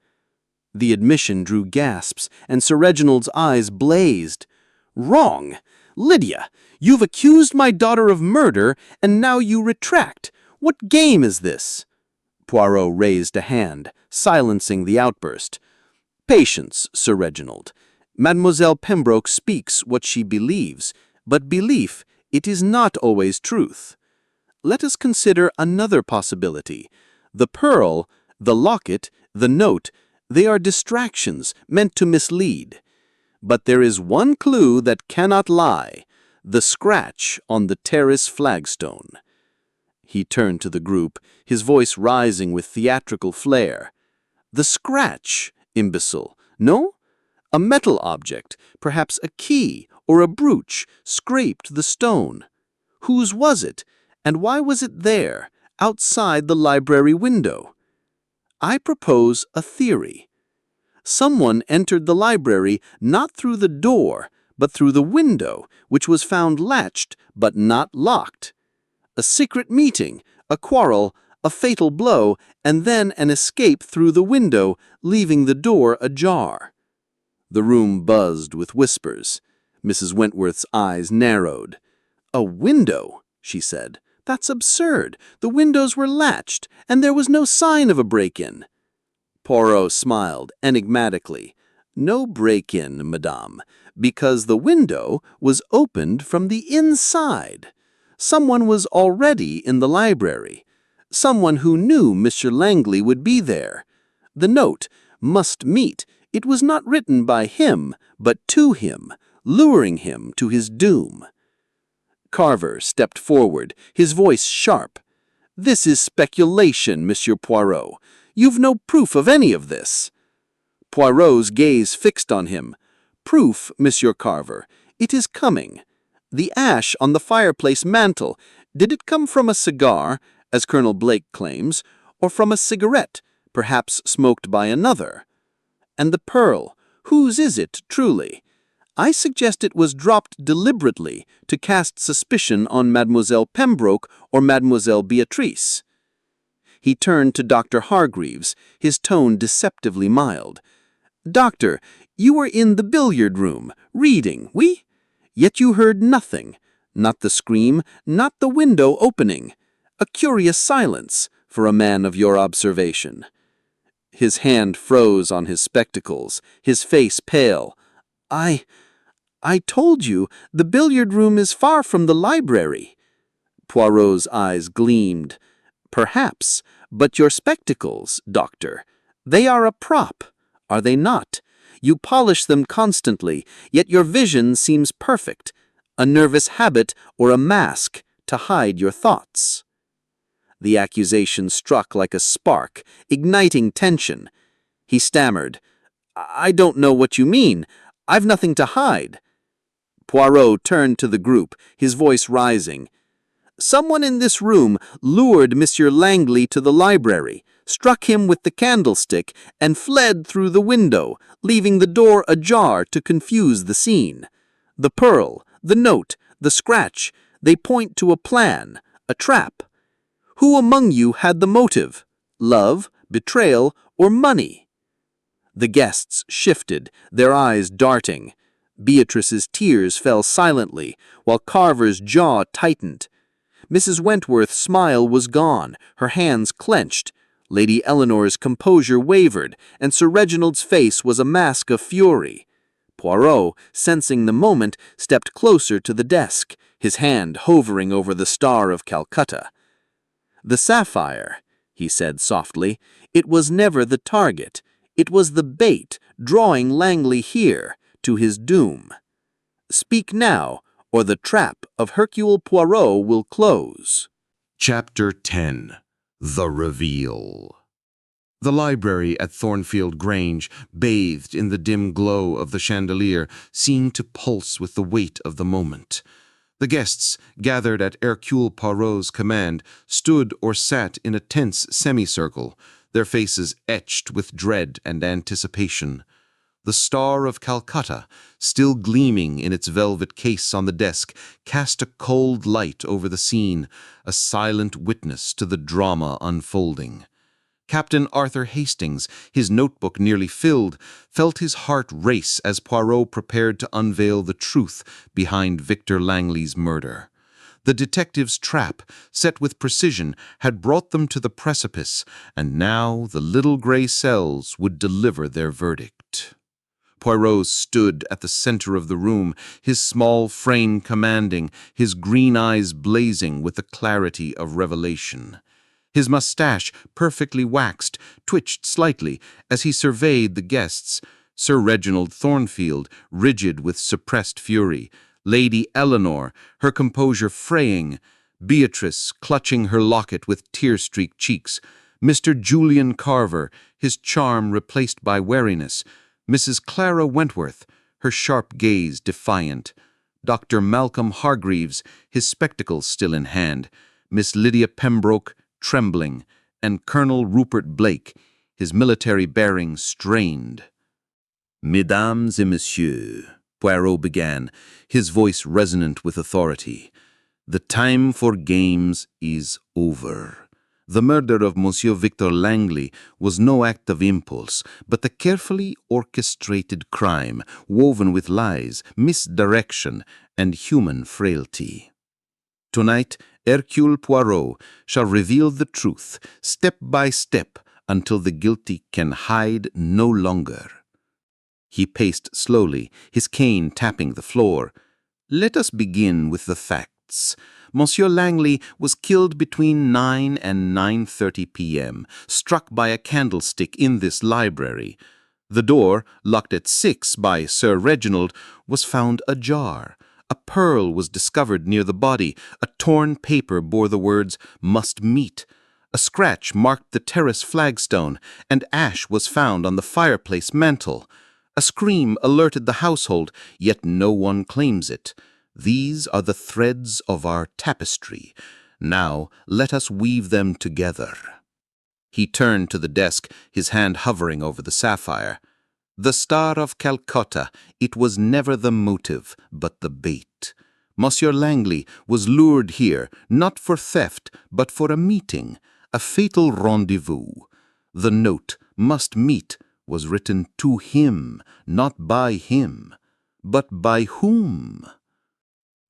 The admission drew gasps, and Sir Reginald's eyes blazed. "Wrong? Lydia, you've accused my daughter of murder, and now you retract. What game is this?" Poirot raised a hand, silencing the outburst. "Patience, Sir Reginald. Mademoiselle Pembroke speaks what she believes, but belief, it is not always truth. Let us consider another possibility. The pearl, the locket, the note, they are distractions meant to mislead. But there is one clue that cannot lie, the scratch on the terrace flagstone." He turned to the group, his voice rising with theatrical flair. "The scratch, imbecile, no? A metal object, perhaps a key or a brooch, scraped the stone. Whose was it, and why was it there, outside the library window? I propose a theory. Someone entered the library not through the door, but through the window, which was found latched but not locked. A secret meeting, a quarrel, a fatal blow, and then an escape through the window, leaving the door ajar." The room buzzed with whispers. Mrs. Wentworth's eyes narrowed. "A window," she said. "That's absurd. The windows were latched, and there was no sign of a break-in." Poirot smiled enigmatically. "No break-in, madame, because the window was opened from the inside. Someone was already in the library. Someone who knew Mr. Langley would be there. The note, 'must meet,' it was not written by him, but to him, luring him to his doom." Carver stepped forward, his voice sharp. "This is speculation, Monsieur Poirot. You've no proof of any of this." Poirot's gaze fixed on him. "Proof, Monsieur Carver. It is coming. The ash on the fireplace mantel, did it come from a cigar, as Colonel Blake claims, or from a cigarette, perhaps smoked by another? And the pearl, whose is it, truly? I suggest it was dropped deliberately to cast suspicion on Mademoiselle Pembroke or Mademoiselle Beatrice." He turned to Dr. Hargreaves, his tone deceptively mild. "Doctor, you were in the billiard room, reading, oui? Yet you heard nothing, not the scream, not the window opening. A curious silence for a man of your observation." His hand froze on his spectacles, his face pale. I told you, the billiard room is far from the library. Poirot's eyes gleamed. Perhaps, but your spectacles, doctor, they are a prop, are they not? You polish them constantly, yet your vision seems perfect. A nervous habit or a mask to hide your thoughts. The accusation struck like a spark, igniting tension. He stammered, I don't know what you mean. I've nothing to hide. Poirot turned to the group, his voice rising. Someone in this room lured Monsieur Langley to the library, struck him with the candlestick, and fled through the window, leaving the door ajar to confuse the scene. The pearl, the note, the scratch, they point to a plan, a trap. Who among you had the motive? Love, betrayal, or money? The guests shifted, their eyes darting. Beatrice's tears fell silently, while Carver's jaw tightened. Mrs. Wentworth's smile was gone, her hands clenched. Lady Eleanor's composure wavered, and Sir Reginald's face was a mask of fury. Poirot, sensing the moment, stepped closer to the desk, his hand hovering over the Star of Calcutta. The sapphire, he said softly, it was never the target. It was the bait, drawing Langley here, to his doom. Speak now, or the trap of Hercule Poirot will close. Chapter 10. The Reveal. The library at Thornfield Grange, bathed in the dim glow of the chandelier, seemed to pulse with the weight of the moment. The guests, gathered at Hercule Poirot's command, stood or sat in a tense semicircle, their faces etched with dread and anticipation. The Star of Calcutta, still gleaming in its velvet case on the desk, cast a cold light over the scene, a silent witness to the drama unfolding. Captain Arthur Hastings, his notebook nearly filled, felt his heart race as Poirot prepared to unveil the truth behind Victor Langley's murder. The detective's trap, set with precision, had brought them to the precipice, and now the little gray cells would deliver their verdict. Poirot stood at the center of the room, his small frame commanding, his green eyes blazing with the clarity of revelation. His mustache, perfectly waxed, twitched slightly as he surveyed the guests. Sir Reginald Thornfield, rigid with suppressed fury, Lady Eleanor, her composure fraying, Beatrice clutching her locket with tear-streaked cheeks, Mr. Julian Carver, his charm replaced by wariness, Mrs. Clara Wentworth, her sharp gaze defiant, Dr. Malcolm Hargreaves, his spectacles still in hand, Miss Lydia Pembroke, trembling, and Colonel Rupert Blake, his military bearing strained. Mesdames et messieurs, Poirot began, his voice resonant with authority, the time for games is over. The murder of Monsieur Victor Langley was no act of impulse, but a carefully orchestrated crime, woven with lies, misdirection, and human frailty. Tonight, Hercule Poirot shall reveal the truth, step by step, until the guilty can hide no longer. He paced slowly, his cane tapping the floor. Let us begin with the facts. Monsieur Langley was killed between 9 and 9:30 p.m., struck by a candlestick in this library. The door, locked at 6 by Sir Reginald, was found ajar. A pearl was discovered near the body. A torn paper bore the words, "Must meet." A scratch marked the terrace flagstone, and ash was found on the fireplace mantel. A scream alerted the household, yet no one claims it. These are the threads of our tapestry. Now let us weave them together. He turned to the desk, his hand hovering over the sapphire. The Star of Calcutta, it was never the motive, but the bait. Monsieur Langley was lured here, not for theft, but for a meeting, a fatal rendezvous. The note, "Must meet," was written to him, not by him. But by whom?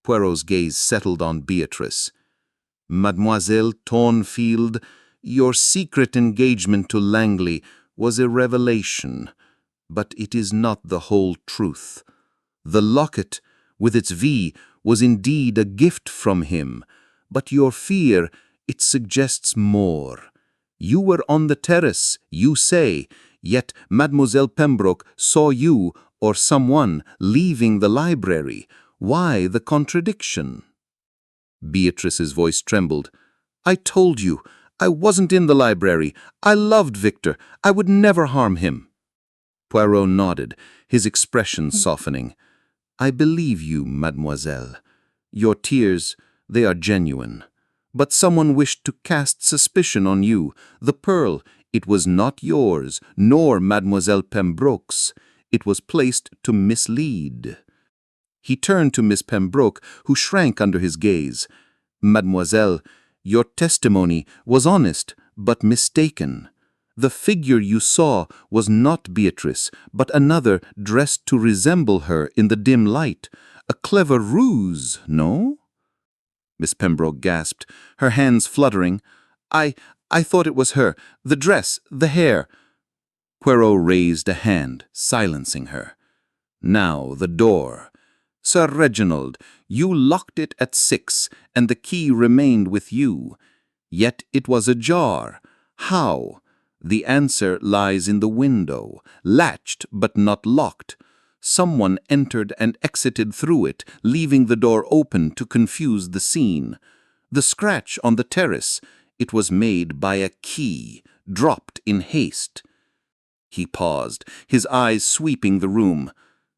Poirot's gaze settled on Beatrice. Mademoiselle Thornfield, your secret engagement to Langley was a revelation, but it is not the whole truth. The locket, with its V, was indeed a gift from him, but your fear, it suggests more. You were on the terrace, you say, yet Mademoiselle Pembroke saw you or someone leaving the library. Why the contradiction? Beatrice's voice trembled. I told you, I wasn't in the library. I loved Victor. I would never harm him. Poirot nodded, his expression softening. I believe you, mademoiselle. Your tears, they are genuine. But someone wished to cast suspicion on you. The pearl, it was not yours, nor Mademoiselle Pembroke's. It was placed to mislead. He turned to Miss Pembroke, who shrank under his gaze. Mademoiselle, your testimony was honest, but mistaken. The figure you saw was not Beatrice, but another dressed to resemble her in the dim light. A clever ruse, no? Miss Pembroke gasped, her hands fluttering. I thought it was her. The dress, the hair. Poirot raised a hand, silencing her. Now the door. Sir Reginald, you locked it at 6, and the key remained with you. Yet it was ajar. How? The answer lies in the window, latched but not locked. Someone entered and exited through it, leaving the door open to confuse the scene. The scratch on the terrace, it was made by a key, dropped in haste. He paused, his eyes sweeping the room.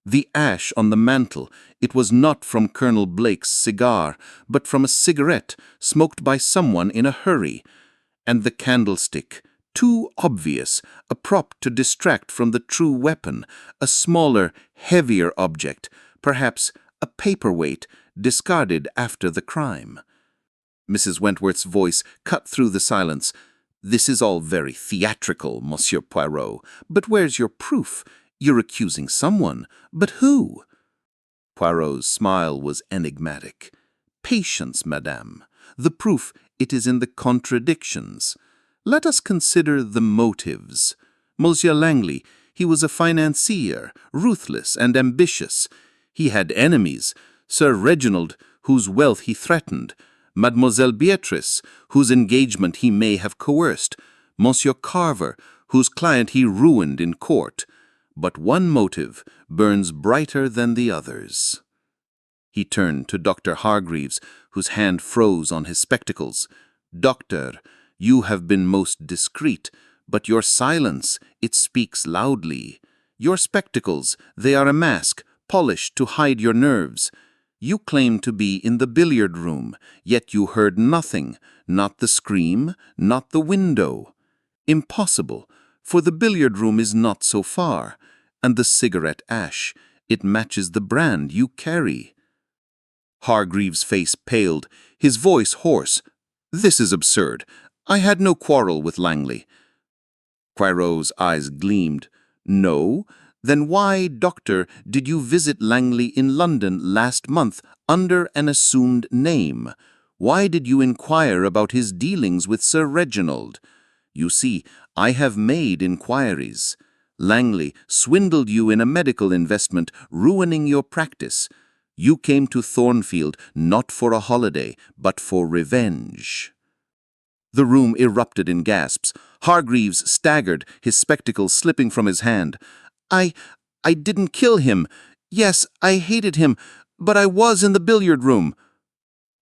The ash on the mantel, it was not from Colonel Blake's cigar, but from a cigarette smoked by someone in a hurry. And the candlestick, too obvious, a prop to distract from the true weapon, a smaller, heavier object, perhaps a paperweight, discarded after the crime. Mrs. Wentworth's voice cut through the silence. This is all very theatrical, Monsieur Poirot, but where's your proof? You're accusing someone, but who? Poirot's smile was enigmatic. Patience, madame. The proof, it is in the contradictions. Let us consider the motives. Monsieur Langley, he was a financier, ruthless and ambitious. He had enemies. Sir Reginald, whose wealth he threatened. Mademoiselle Beatrice, whose engagement he may have coerced. Monsieur Carver, whose client he ruined in court. But one motive burns brighter than the others. He turned to Dr. Hargreaves, whose hand froze on his spectacles. Doctor, you have been most discreet, but your silence, it speaks loudly. Your spectacles, they are a mask, polished to hide your nerves. You claim to be in the billiard room, yet you heard nothing, not the scream, not the window. Impossible, for the billiard room is not so far, and the cigarette ash, it matches the brand you carry. Hargreaves' face paled, his voice hoarse. This is absurd. I had no quarrel with Langley. Poirot's eyes gleamed. No? Then why, doctor, did you visit Langley in London last month under an assumed name? Why did you inquire about his dealings with Sir Reginald? You see, I have made inquiries. Langley swindled you in a medical investment, ruining your practice. You came to Thornfield not for a holiday, but for revenge. The room erupted in gasps. Hargreaves staggered, his spectacles slipping from his hand. I didn't kill him. Yes, I hated him, but I was in the billiard room.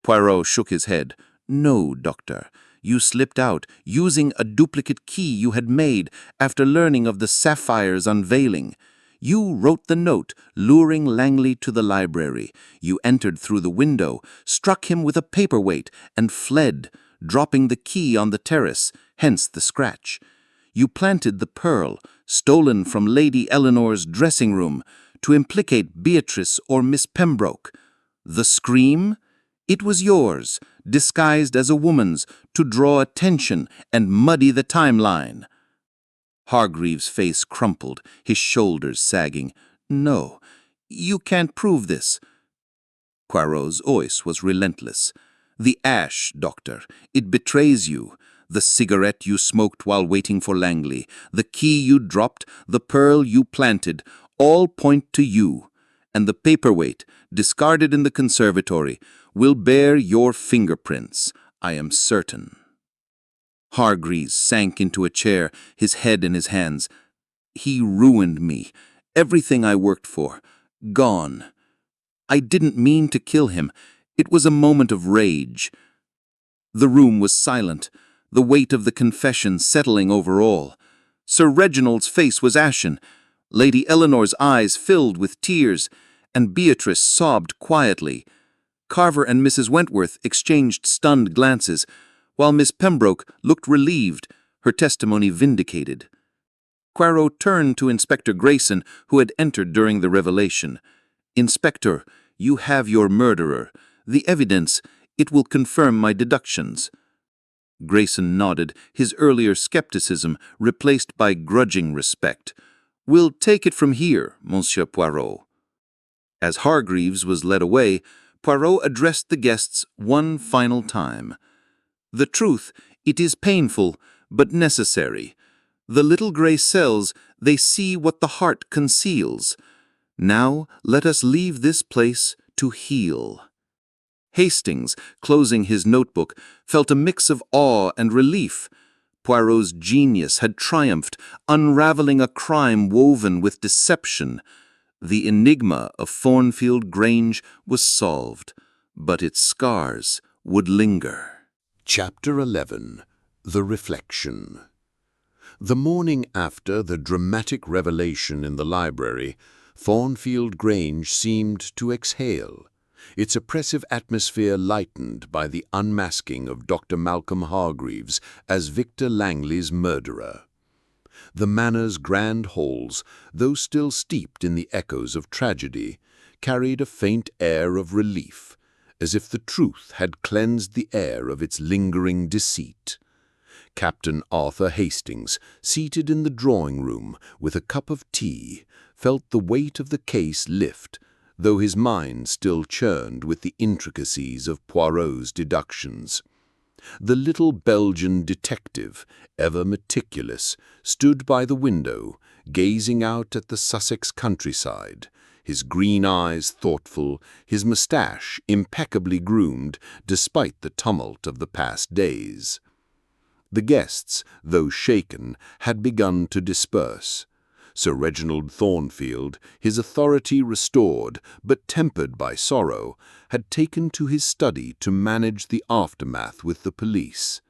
Poirot shook his head. No, doctor. You slipped out, using a duplicate key you had made after learning of the sapphire's unveiling. You wrote the note, luring Langley to the library. You entered through the window, struck him with a paperweight, and fled, dropping the key on the terrace, hence the scratch. You planted the pearl, stolen from Lady Eleanor's dressing room, to implicate Beatrice or Miss Pembroke. The scream? It was yours, disguised as a woman's, to draw attention and muddy the timeline. Hargreaves' face crumpled, his shoulders sagging. No, you can't prove this. Poirot's voice was relentless. The ash, doctor, it betrays you. The cigarette you smoked while waiting for Langley, the key you dropped, the pearl you planted, all point to you. And the paperweight, discarded in the conservatory, will bear your fingerprints, I am certain. Hargreaves sank into a chair, his head in his hands. He ruined me. Everything I worked for. Gone. I didn't mean to kill him. It was a moment of rage. The room was silent, the weight of the confession settling over all. Sir Reginald's face was ashen. Lady Eleanor's eyes filled with tears, and Beatrice sobbed quietly. Carver and Mrs. Wentworth exchanged stunned glances, while Miss Pembroke looked relieved, her testimony vindicated. Poirot turned to Inspector Grayson, who had entered during the revelation. "Inspector, you have your murderer. The evidence, it will confirm my deductions." Grayson nodded, his earlier skepticism replaced by grudging respect. "We'll take it from here, Monsieur Poirot." As Hargreaves was led away, Poirot addressed the guests one final time. "The truth, it is painful, but necessary. The little gray cells, they see what the heart conceals. Now let us leave this place to heal." Hastings, closing his notebook, felt a mix of awe and relief. Poirot's genius had triumphed, unraveling a crime woven with deception. The enigma of Thornfield Grange was solved, but its scars would linger. Chapter 11. The Reflection. The morning after the dramatic revelation in the library, Thornfield Grange seemed to exhale, its oppressive atmosphere lightened by the unmasking of Dr. Malcolm Hargreaves as Victor Langley's murderer. The Manor's grand halls, though still steeped in the echoes of tragedy, carried a faint air of relief, as if the truth had cleansed the air of its lingering deceit. Captain Arthur Hastings, seated in the drawing-room with a cup of tea, felt the weight of the case lift, though his mind still churned with the intricacies of Poirot's deductions. The little Belgian detective, ever meticulous, stood by the window, gazing out at the Sussex countryside, his green eyes thoughtful, his moustache impeccably groomed despite the tumult of the past days. The guests, though shaken, had begun to disperse. Sir Reginald Thornfield, his authority restored but tempered by sorrow, had taken to his study to manage the aftermath with the police.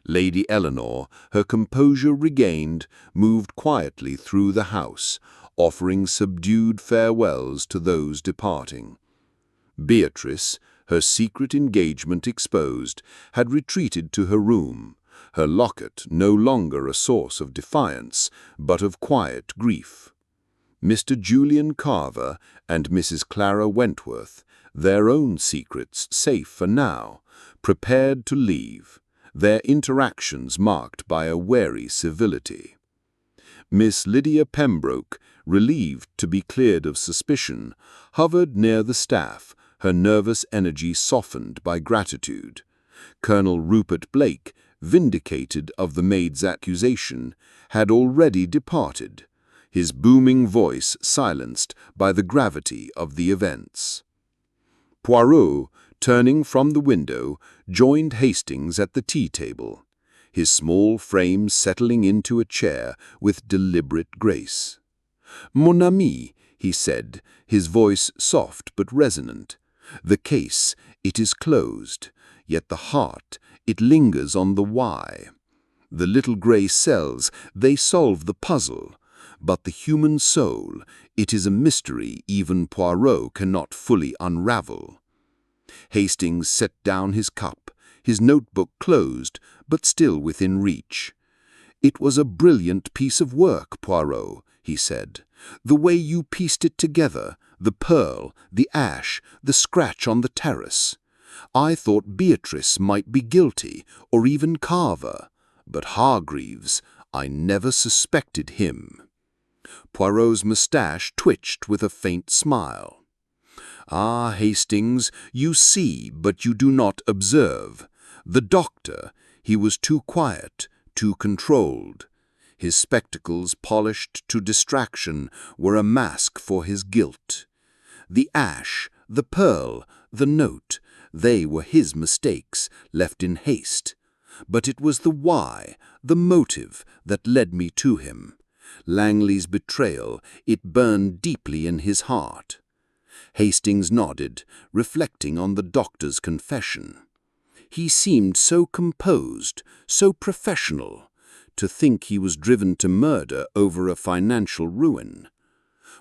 Lady Eleanor, her composure regained, moved quietly through the house, offering subdued farewells to those departing. Beatrice, her secret engagement exposed, had retreated to her room, her locket no longer a source of defiance, but of quiet grief. Mr. Julian Carver and Mrs. Clara Wentworth, their own secrets safe for now, prepared to leave, their interactions marked by a wary civility. Miss Lydia Pembroke, relieved to be cleared of suspicion, hovered near the staff, her nervous energy softened by gratitude. Colonel Rupert Blake, vindicated of the maid's accusation, had already departed, his booming voice silenced by the gravity of the events. Poirot, turning from the window, joined Hastings at the tea-table, his small frame settling into a chair with deliberate grace. "Mon ami," he said, his voice soft but resonant, "the case, it is closed, yet the heart, it lingers on the why. The little grey cells, they solve the puzzle, but the human soul, it is a mystery even Poirot cannot fully unravel." Hastings set down his cup, his notebook closed, but still within reach. "It was a brilliant piece of work, Poirot," he said. "The way you pieced it together, the pearl, the ash, the scratch on the terrace. I thought Beatrice might be guilty, or even Carver, but Hargreaves, I never suspected him." Poirot's moustache twitched with a faint smile. "Ah, Hastings, you see, but you do not observe. The doctor, He was too quiet, too controlled. His spectacles, polished to distraction, were a mask for his guilt. The ash, the pearl, the note, they were his mistakes, left in haste. But it was the why, the motive, that led me to him. Langley's betrayal, it burned deeply in his heart. Hastings nodded, reflecting on the doctor's confession. He seemed so composed, so professional. To think he was driven to murder over a financial ruin.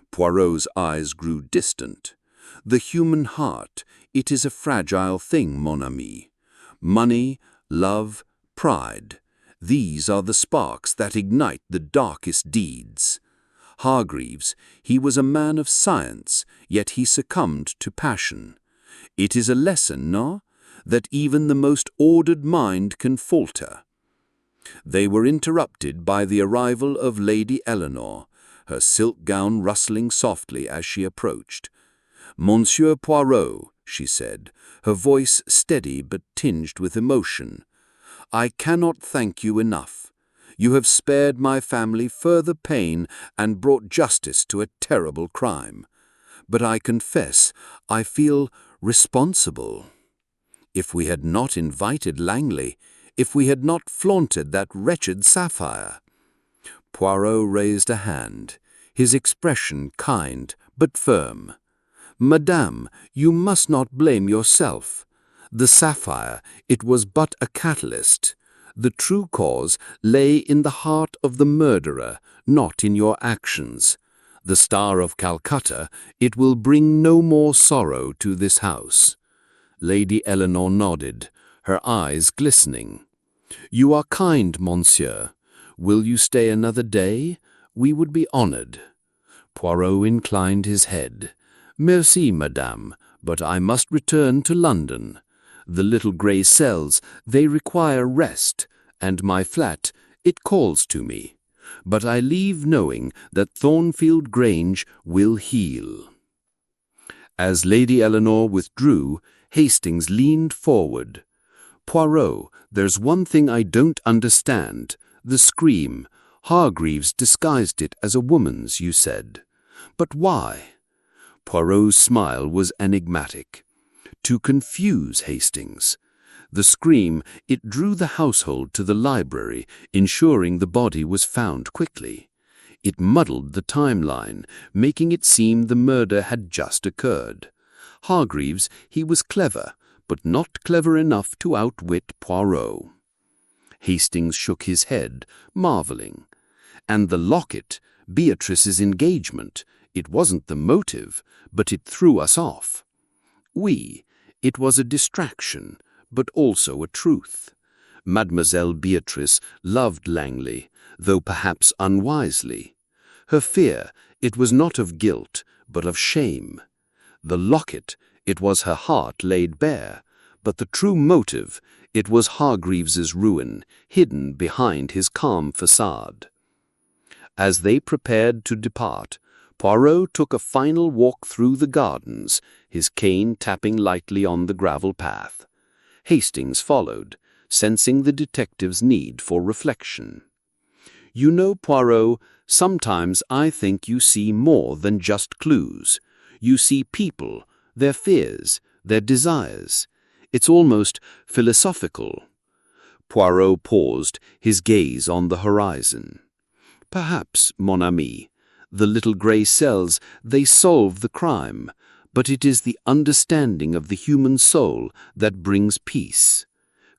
Poirot's eyes grew distant. The human heart, it is a fragile thing, mon ami. Money, love, pride, these are the sparks that ignite the darkest deeds. Hargreaves, he was a man of science, yet he succumbed to passion. It is a lesson, no? That even the most ordered mind can falter. They were interrupted by the arrival of Lady Eleanor, her silk gown rustling softly as she approached. "Monsieur Poirot," she said, her voice steady but tinged with emotion, "I cannot thank you enough. You have spared my family further pain and brought justice to a terrible crime. But I confess, I feel responsible. If we had not invited Langley, if we had not flaunted that wretched sapphire." Poirot raised a hand, his expression kind but firm. "Madame, you must not blame yourself. The sapphire, it was but a catalyst. The true cause lay in the heart of the murderer, not in your actions. The Star of Calcutta, it will bring no more sorrow to this house." Lady Eleanor nodded, her eyes glistening. "You are kind, monsieur. Will you stay another day? We would be honored." Poirot inclined his head. "Merci, madame, but I must return to London. The little grey cells, they require rest, and my flat, it calls to me. But I leave knowing that Thornfield Grange will heal." As Lady Eleanor withdrew, Hastings leaned forward. "Poirot, there's one thing I don't understand. The scream. Hargreaves disguised it as a woman's, you said. But why?" Poirot's smile was enigmatic. "To confuse Hastings. The scream, it drew the household to the library, ensuring the body was found quickly. It muddled the timeline, making it seem the murder had just occurred. Hargreaves, he was clever, but not clever enough to outwit Poirot." Hastings shook his head, marveling. "And the locket, Beatrice's engagement, it wasn't the motive, but it threw us off." "Oui, it was a distraction, but also a truth. Mademoiselle Beatrice loved Langley, though perhaps unwisely. Her fear, it was not of guilt, but of shame. The locket, it was her heart laid bare, but the true motive, it was Hargreaves's ruin, hidden behind his calm facade." As they prepared to depart, Poirot took a final walk through the gardens, his cane tapping lightly on the gravel path. Hastings followed, sensing the detective's need for reflection. "You know, Poirot, sometimes I think you see more than just clues. You see people, their fears, their desires. It's almost philosophical." Poirot paused, his gaze on the horizon. "Perhaps, mon ami, the little grey cells, they solve the crime, but it is the understanding of the human soul that brings peace.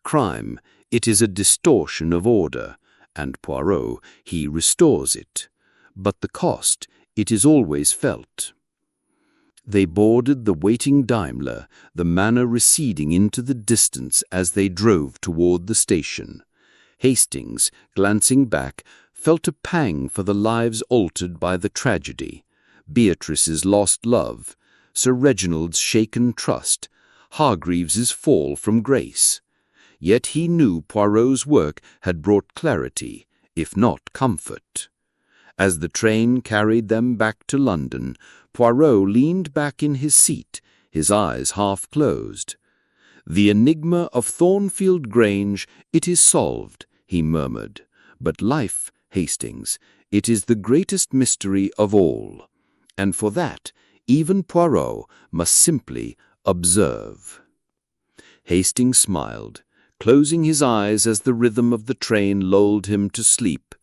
Crime, it is a distortion of order, and Poirot, he restores it. But the cost, it is always felt." They boarded the waiting Daimler, the manor receding into the distance as they drove toward the station. Hastings, glancing back, felt a pang for the lives altered by the tragedy. Beatrice's lost love, Sir Reginald's shaken trust, Hargreaves's fall from grace. Yet he knew Poirot's work had brought clarity, if not comfort. As the train carried them back to London, Poirot leaned back in his seat, his eyes half closed. "The enigma of Thornfield Grange, it is solved," he murmured. "But life, Hastings, it is the greatest mystery of all. And for that, even Poirot must simply observe." Hastings smiled, closing his eyes as the rhythm of the train lulled him to sleep.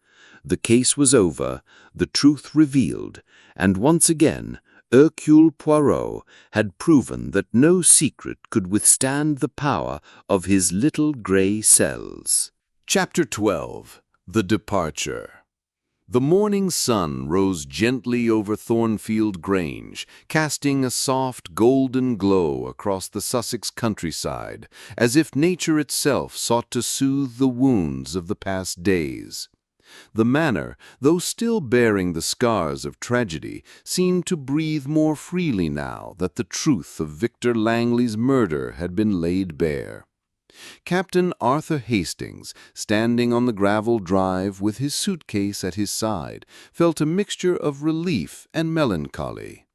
The case was over, the truth revealed, and once again Hercule Poirot had proven that no secret could withstand the power of his little grey cells. Chapter 12. The Departure. The morning sun rose gently over Thornfield Grange, casting a soft golden glow across the Sussex countryside, as if nature itself sought to soothe the wounds of the past days. The manor, though still bearing the scars of tragedy, seemed to breathe more freely now that the truth of Victor Langley's murder had been laid bare. Captain Arthur Hastings, standing on the gravel drive with his suitcase at his side, felt a mixture of relief and melancholy.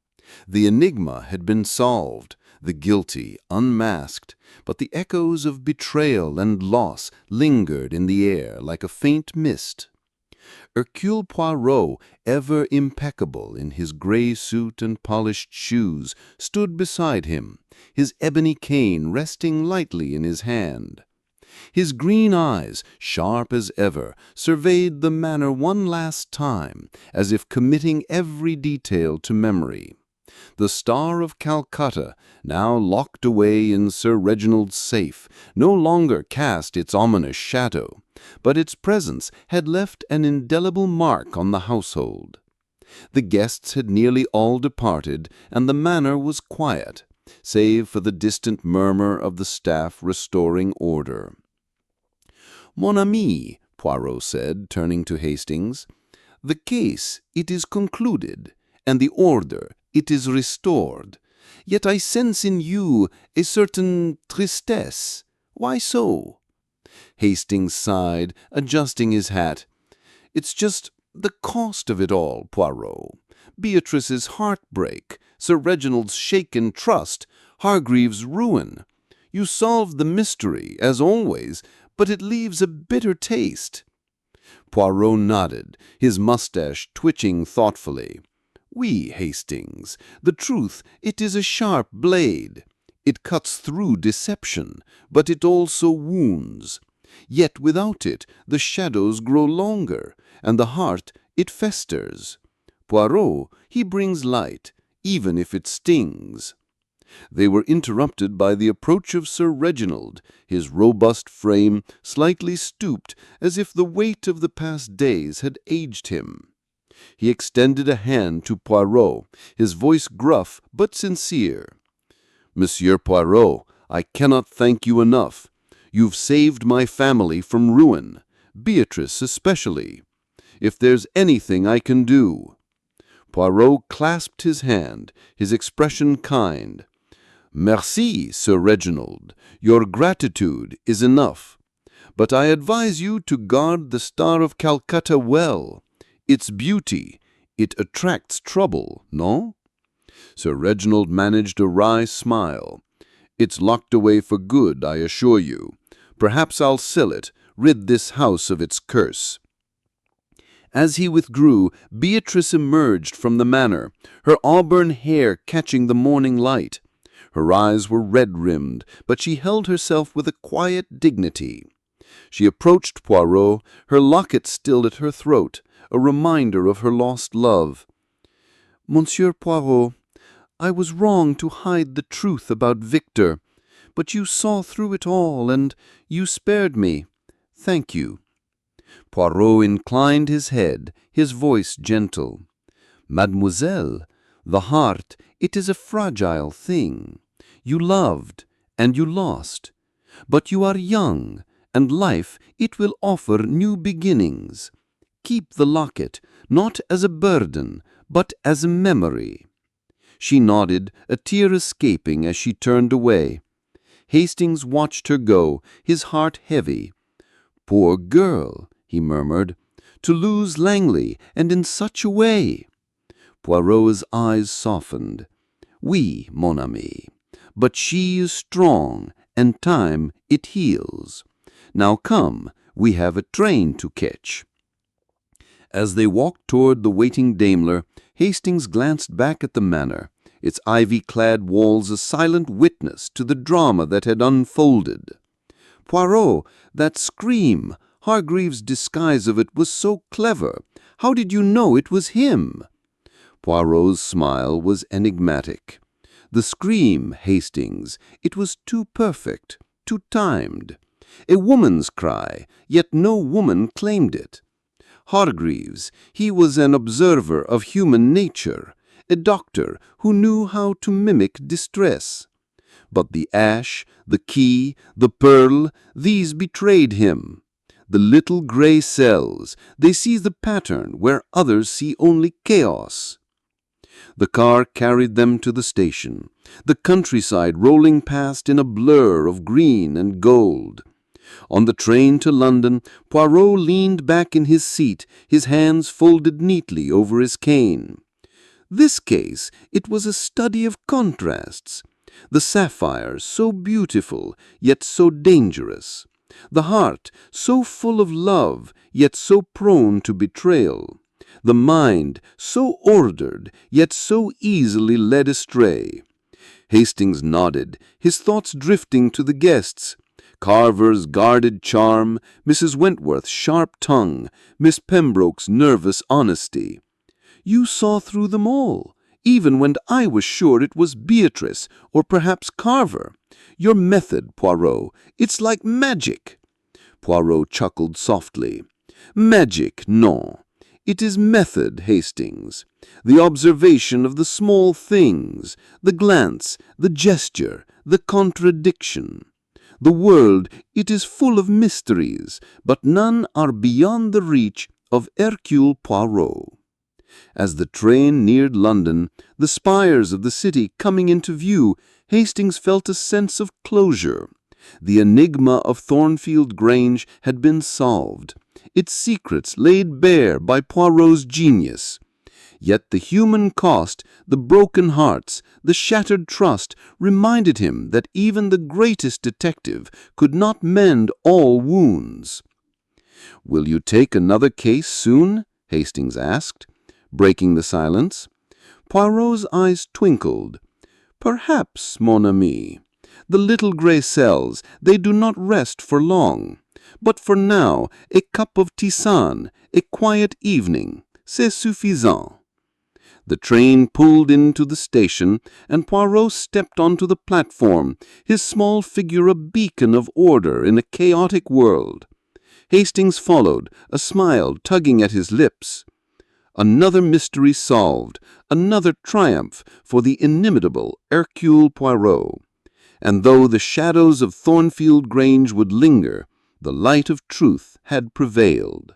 The enigma had been solved, the guilty unmasked, but the echoes of betrayal and loss lingered in the air like a faint mist. Hercule Poirot, ever impeccable in his grey suit and polished shoes, stood beside him, his ebony cane resting lightly in his hand. His green eyes, sharp as ever, surveyed the manor one last time, as if committing every detail to memory. The Star of Calcutta, now locked away in Sir Reginald's safe, no longer cast its ominous shadow, but its presence had left an indelible mark on the household. The guests had nearly all departed, and the manor was quiet, save for the distant murmur of the staff restoring order. "Mon ami," Poirot said, turning to Hastings, "the case, it is concluded, and the order, it is restored. Yet I sense in you a certain tristesse. Why so?" Hastings sighed, adjusting his hat. "It's just the cost of it all, Poirot. Beatrice's heartbreak, Sir Reginald's shaken trust, Hargreaves' ruin. You solved the mystery, as always, but it leaves a bitter taste." Poirot nodded, his mustache twitching thoughtfully. "Oui, Hastings, the truth, it is a sharp blade. It cuts through deception, but it also wounds. Yet without it, the shadows grow longer, and the heart, it festers. Poirot, he brings light, even if it stings." They were interrupted by the approach of Sir Reginald, his robust frame slightly stooped, as if the weight of the past days had aged him. He extended a hand to Poirot, his voice gruff but sincere. "Monsieur Poirot, I cannot thank you enough. You've saved my family from ruin, Beatrice especially. If there's anything I can do—" Poirot clasped his hand, his expression kind. "Merci, Sir Reginald. Your gratitude is enough. But I advise you to guard the Star of Calcutta well. Its beauty, it attracts trouble, no?" Sir Reginald managed a wry smile. "It's locked away for good, I assure you. Perhaps I'll sell it, rid this house of its curse." As he withdrew, Beatrice emerged from the manor, her auburn hair catching the morning light. Her eyes were red-rimmed, but she held herself with a quiet dignity. She approached Poirot, her locket still at her throat, a reminder of her lost love. "Monsieur Poirot, I was wrong to hide the truth about Victor, but you saw through it all, and you spared me. Thank you." Poirot inclined his head, his voice gentle. "Mademoiselle, the heart, it is a fragile thing. You loved, and you lost. But you are young, and life, it will offer new beginnings. Keep the locket, not as a burden, but as a memory." She nodded, a tear escaping as she turned away. Hastings watched her go, his heart heavy. "Poor girl," he murmured, "to lose Langley, and in such a way." Poirot's eyes softened. "Oui, mon ami, but she is strong and time it heals. Now come, we have a train to catch." As they walked toward the waiting Daimler, Hastings glanced back at the manor, its ivy-clad walls a silent witness to the drama that had unfolded. "Poirot, that scream! Hargreaves' disguise of it was so clever. How did you know it was him?" Poirot's smile was enigmatic. "The scream, Hastings, it was too perfect, too timed. A woman's cry, yet no woman claimed it. Hargreaves, he was an observer of human nature, a doctor who knew how to mimic distress. But the ash, the key, the pearl, these betrayed him. The little gray cells, they see the pattern where others see only chaos." The car carried them to the station, the countryside rolling past in a blur of green and gold. On the train to London, Poirot leaned back in his seat, his hands folded neatly over his cane. This case, it was a study of contrasts. The sapphire, so beautiful, yet so dangerous. The heart, so full of love, yet so prone to betrayal. The mind, so ordered, yet so easily led astray. Hastings nodded, his thoughts drifting to the guests. Carver's guarded charm, Mrs. Wentworth's sharp tongue, Miss Pembroke's nervous honesty. "You saw through them all, even when I was sure it was Beatrice or perhaps Carver. Your method, Poirot, it's like magic." Poirot chuckled softly. "Magic, non. It is method, Hastings. The observation of the small things, the glance, the gesture, the contradiction. The world, it is full of mysteries, but none are beyond the reach of Hercule Poirot." As the train neared London, the spires of the city coming into view, Hastings felt a sense of closure. The enigma of Thornfield Grange had been solved, its secrets laid bare by Poirot's genius. Yet the human cost, the broken hearts, the shattered trust reminded him that even the greatest detective could not mend all wounds. "Will you take another case soon?" Hastings asked, breaking the silence. Poirot's eyes twinkled. "Perhaps, mon ami. The little gray cells, they do not rest for long. But for now, a cup of tisane, a quiet evening, c'est suffisant." The train pulled into the station, and Poirot stepped onto the platform, his small figure a beacon of order in a chaotic world. Hastings followed, a smile tugging at his lips. Another mystery solved, another triumph for the inimitable Hercule Poirot. And though the shadows of Thornfield Grange would linger, the light of truth had prevailed.